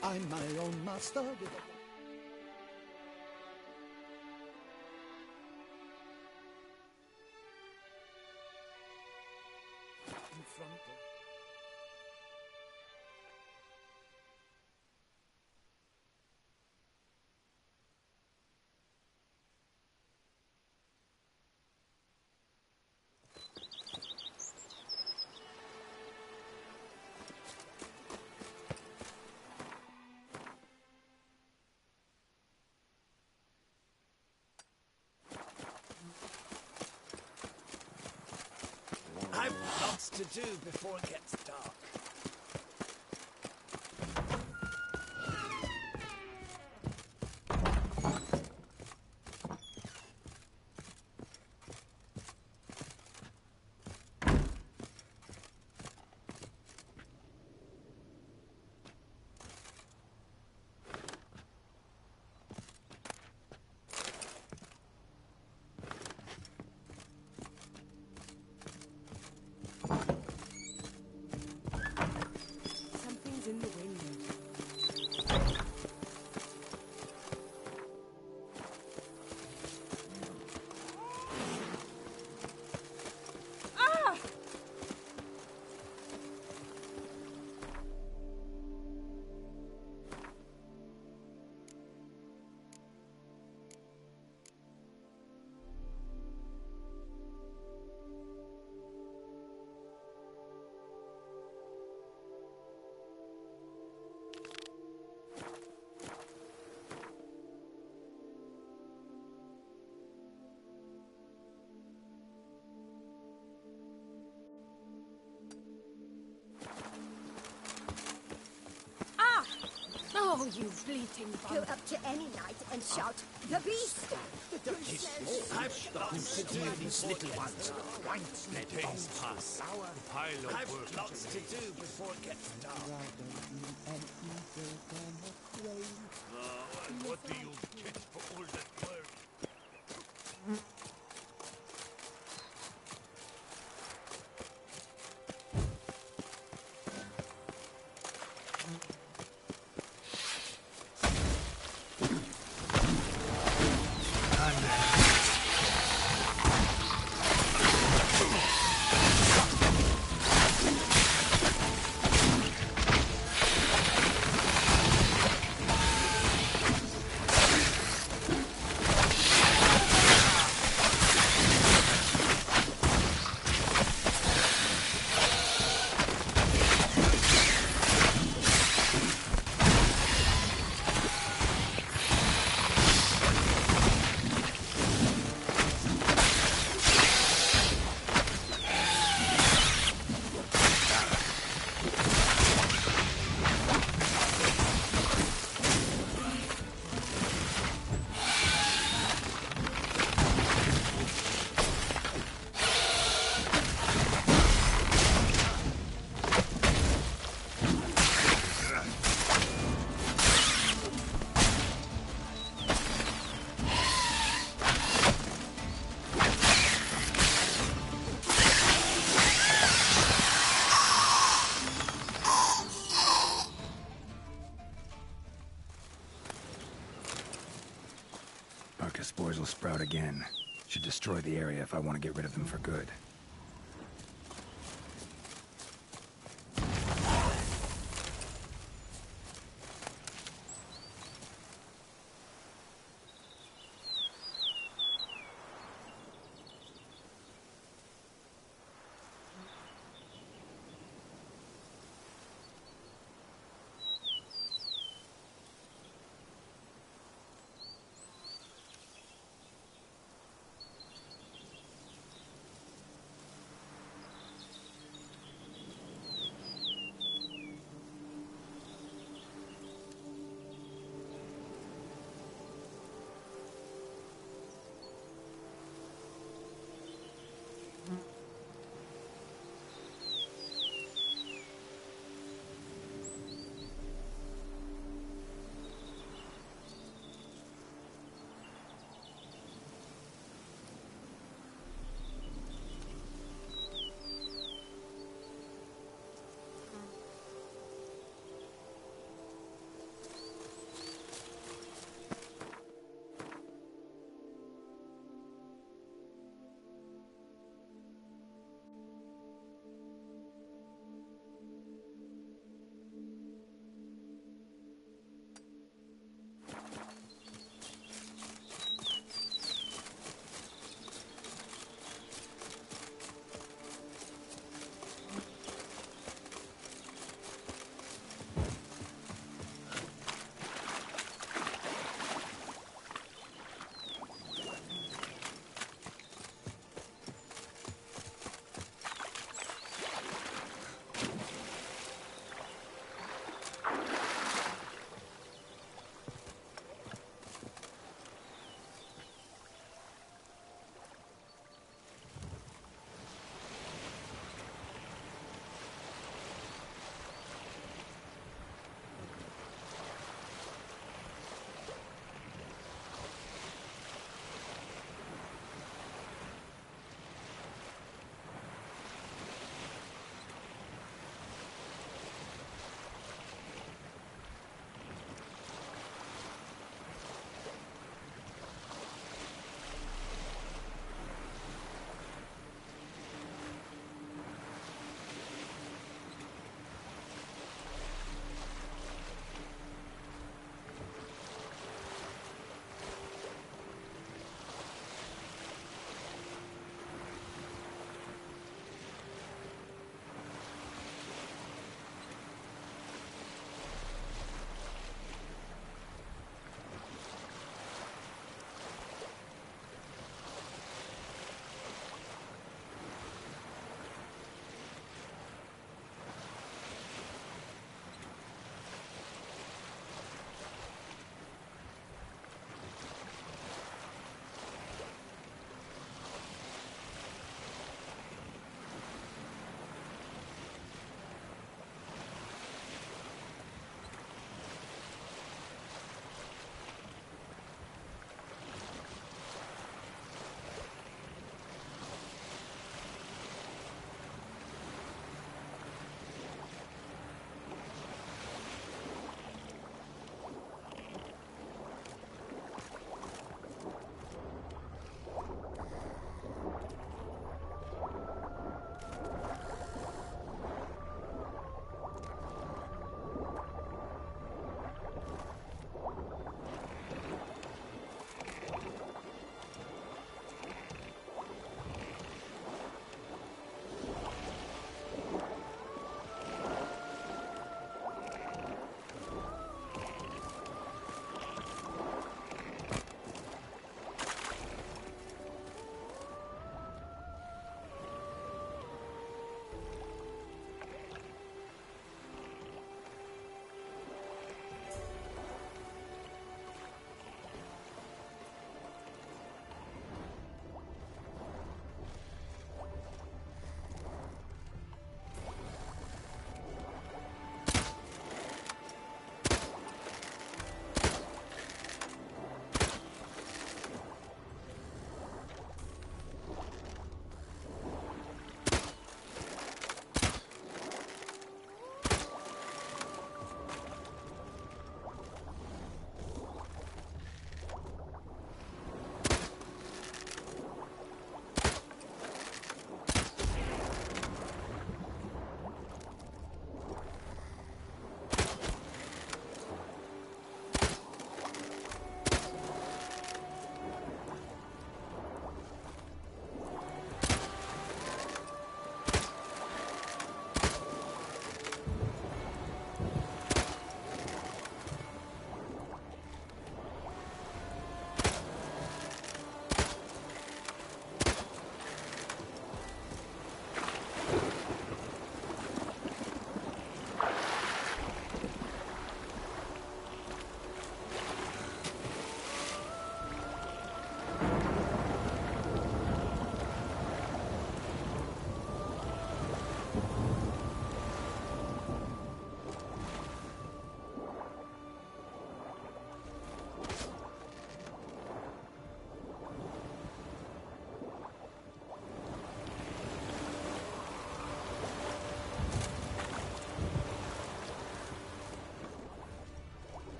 I'm my own master with a... in front of... I've lots to do before it gets dark. Oh, you bleating bum. Go up to any knight and shout, "The beast!" I've lots to do, these little ones. Let days pass. I've lots to do before it gets dark. And what do you get for all that work? Spores will sprout again. Should destroy the area if I want to get rid of them for good.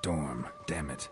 storm, damn it.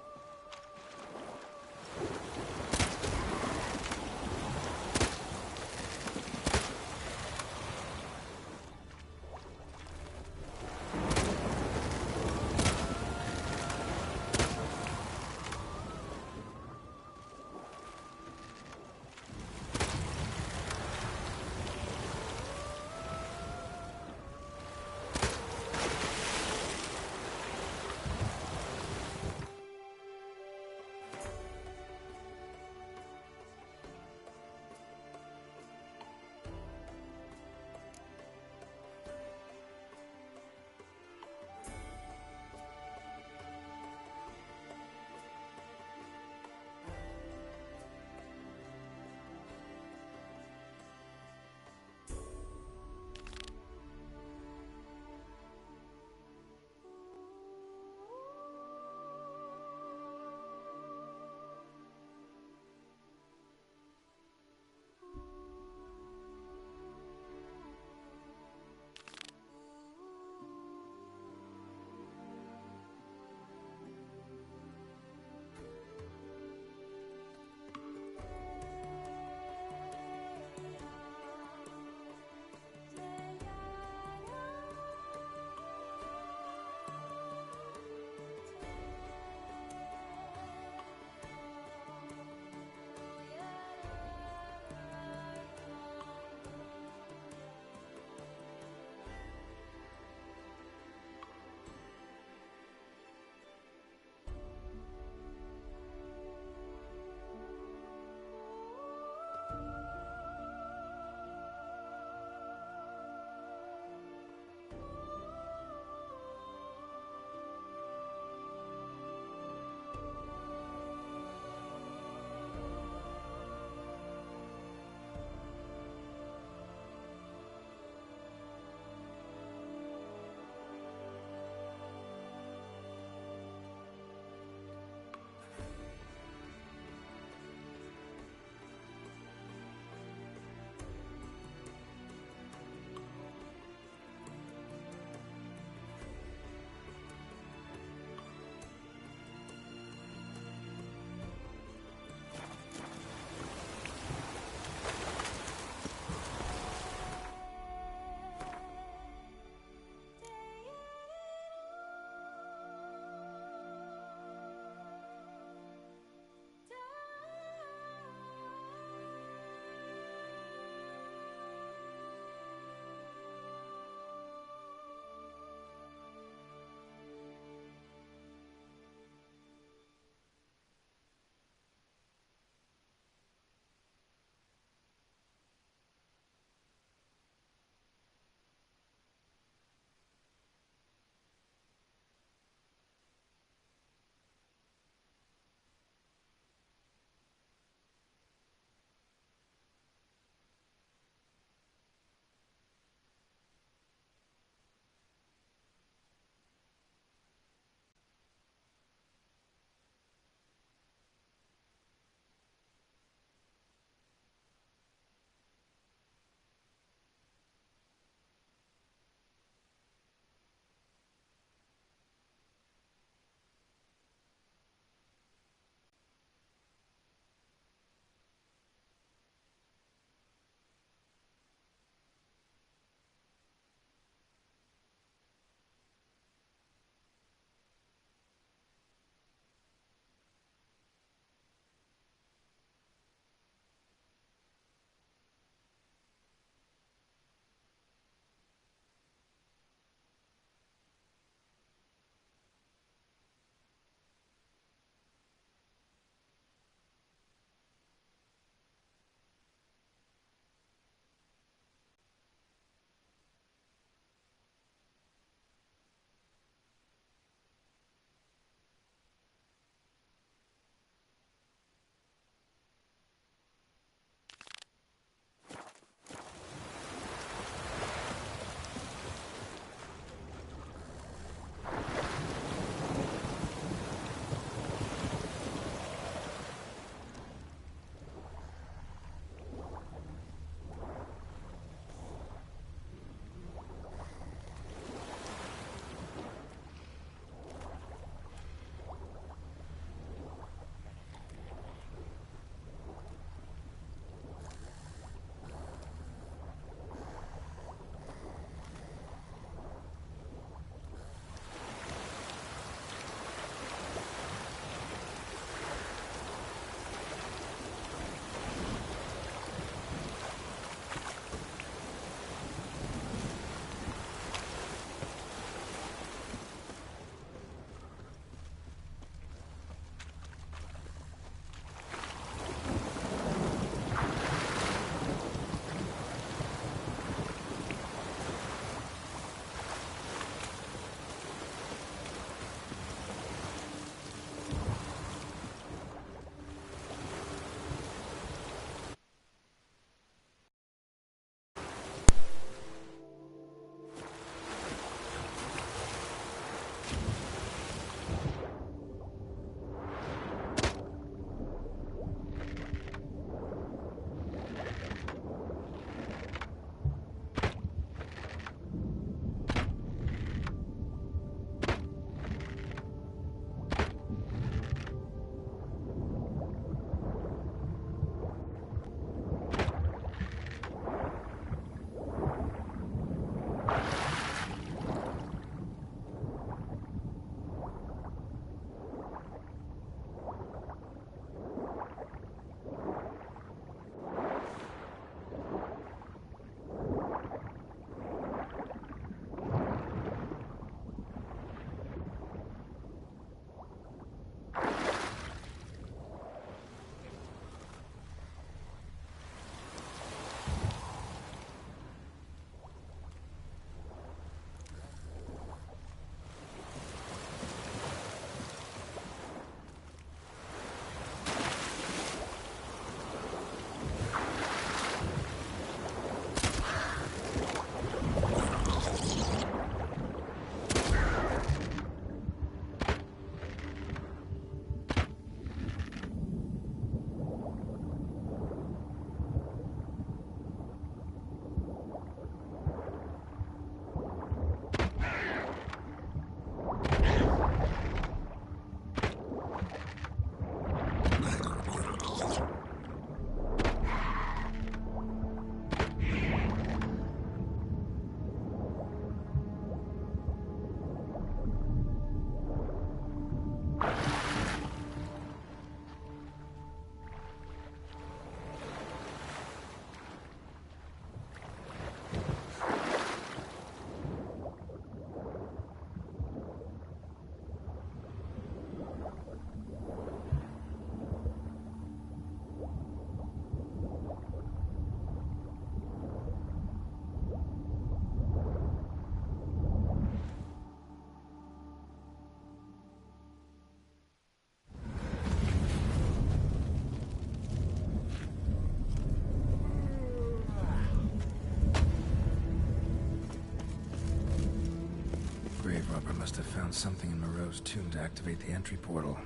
something in Moreau's tomb to activate the entry portal.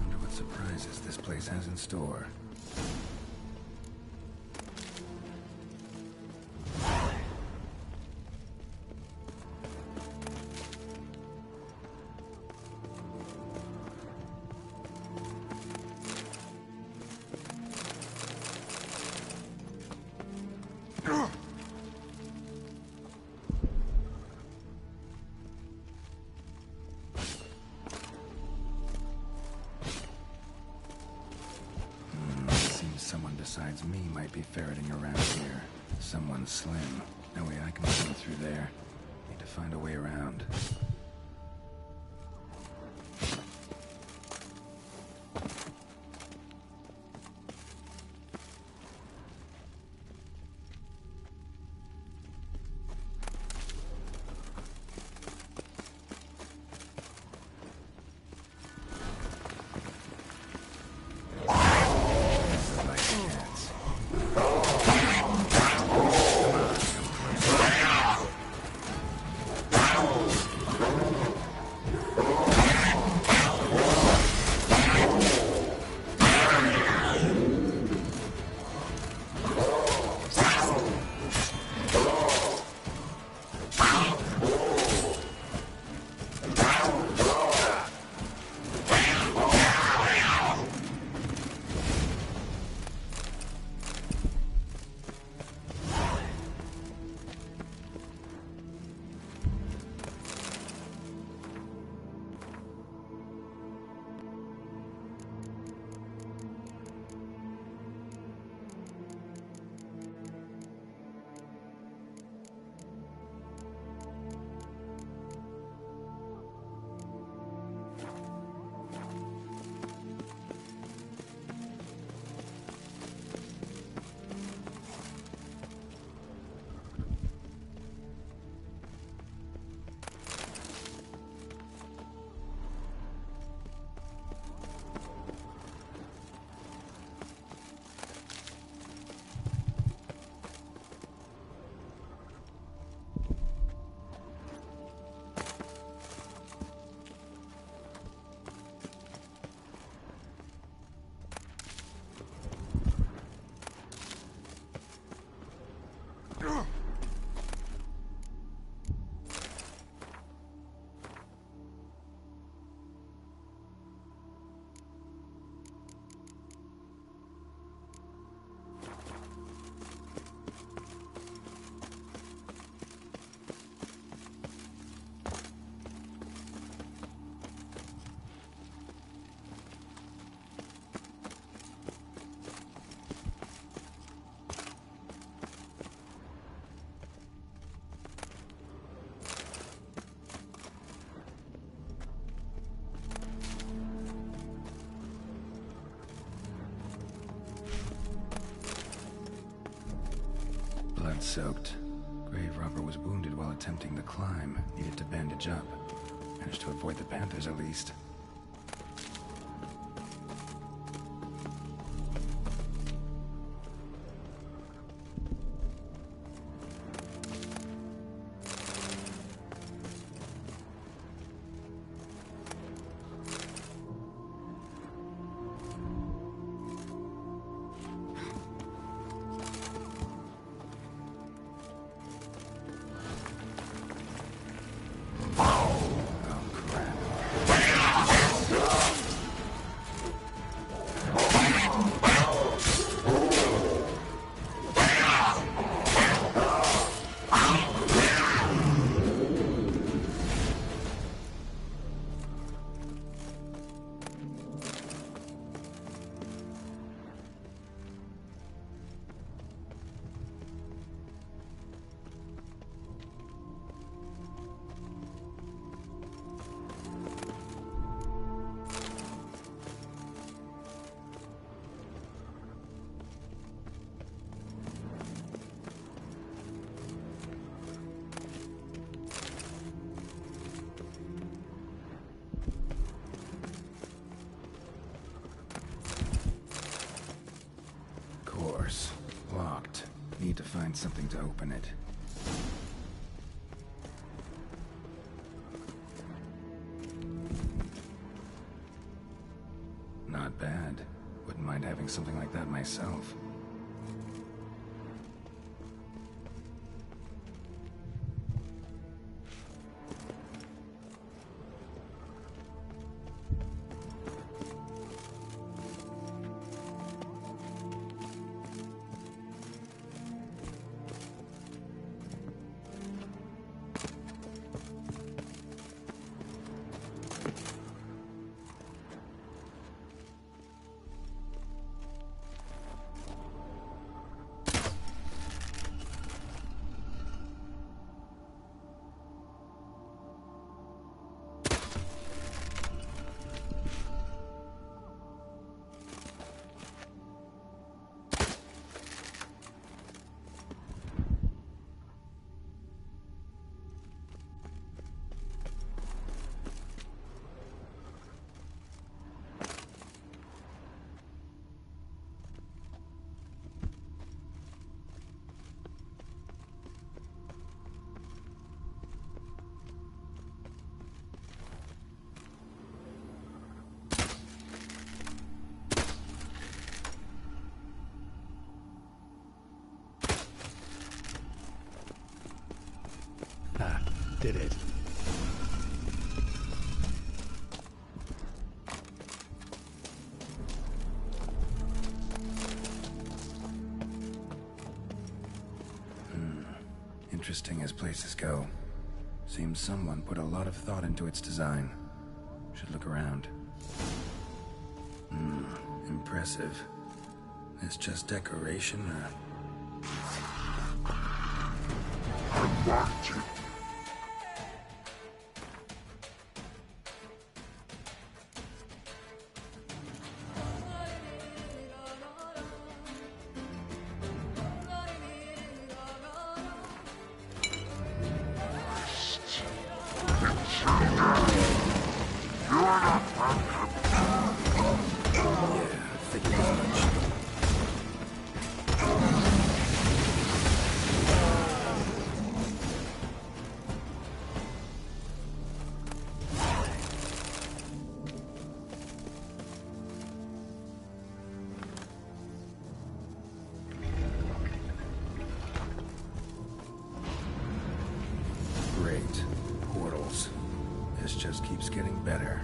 Wonder what surprises this place has in store. Someone besides me might be ferreting around here. Someone slim. No way I can see through there. Need to find a way around. Blood-soaked. Grave robber was wounded while attempting the climb. Needed to bandage up. Managed to avoid the panthers at least. Locked. Need to find something to open it. Not bad. Wouldn't mind having something like that myself. Did it. Interesting as places go. Seems someone put a lot of thought into its design. Should look around. Impressive. It's just decoration, or... I want you. Great. Portals. This just keeps getting better.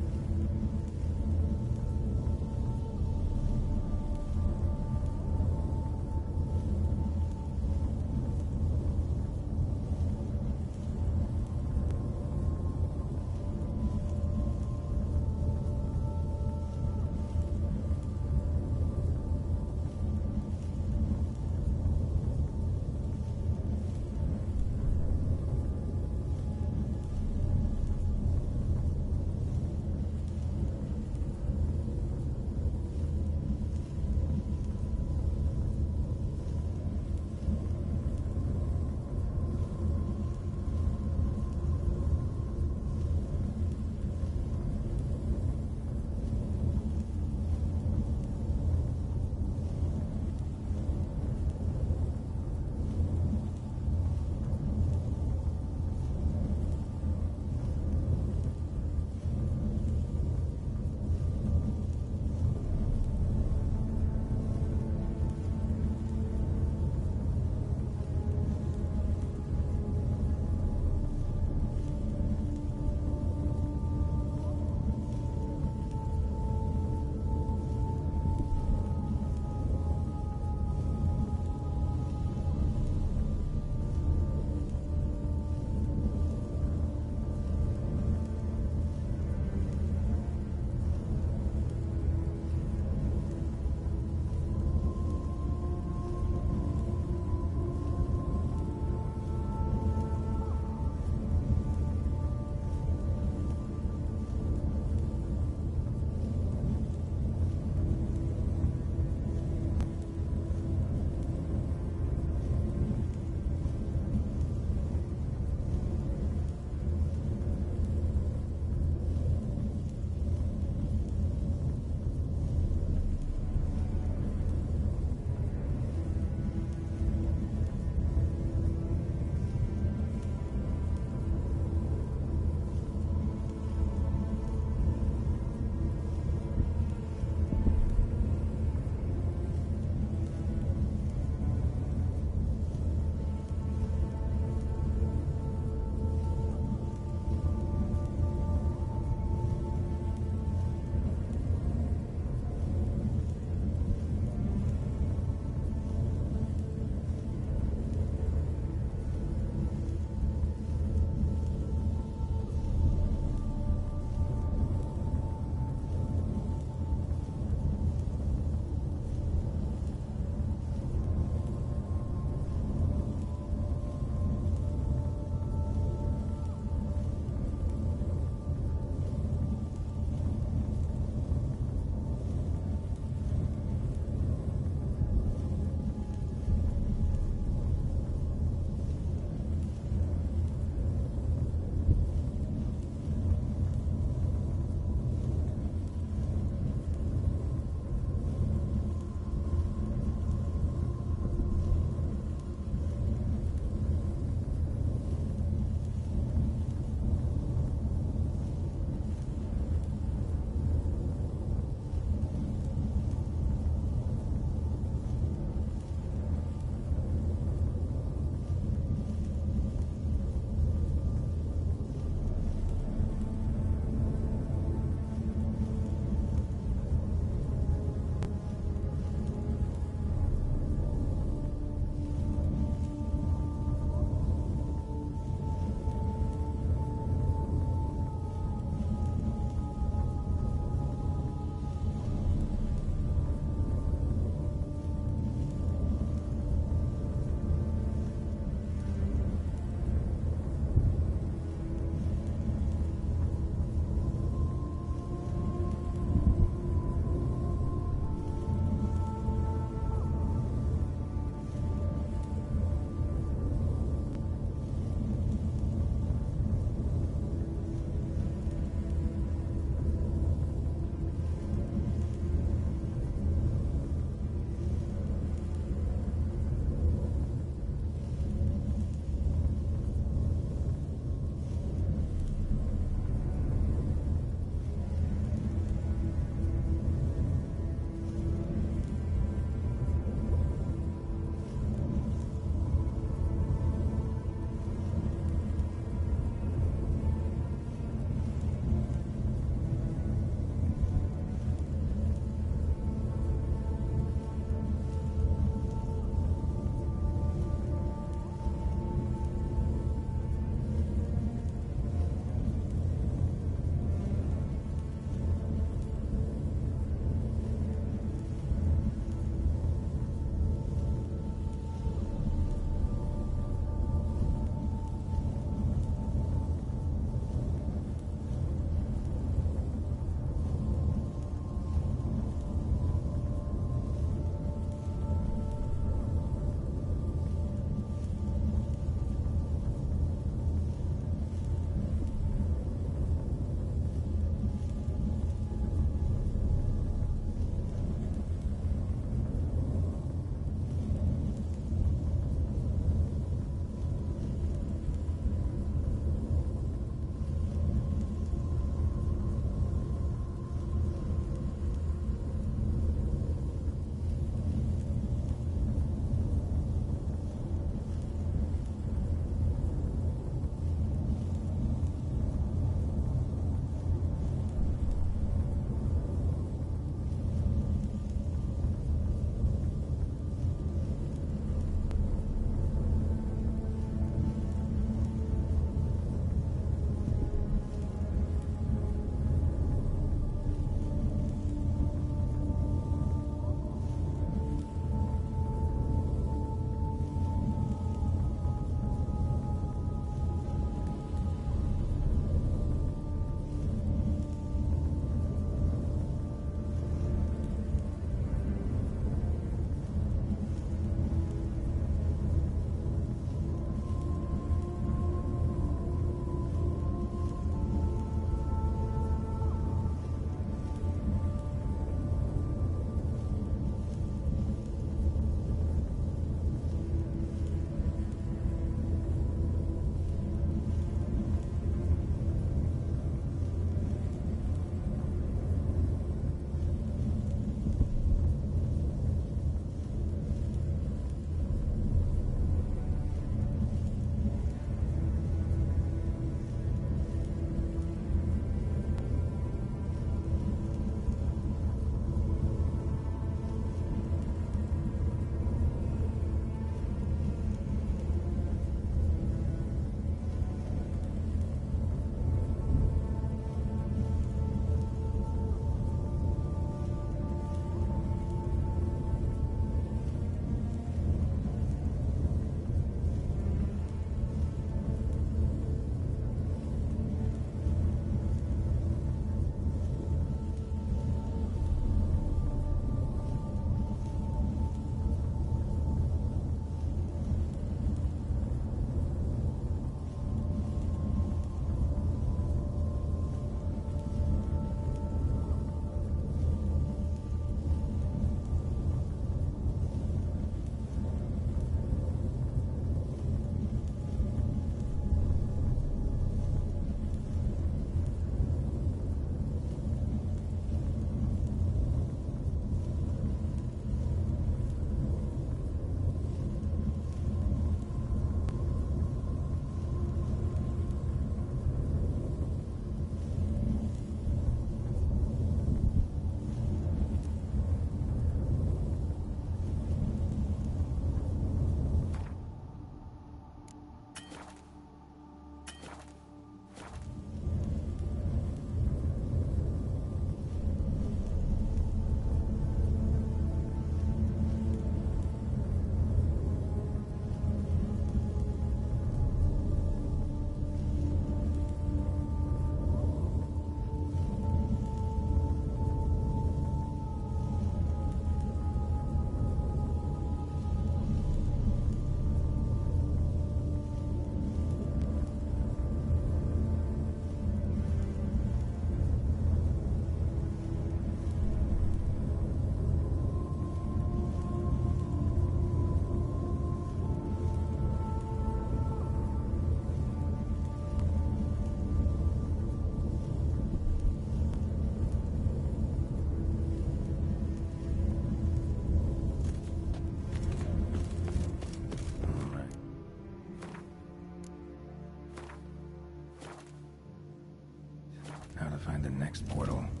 find the next portal.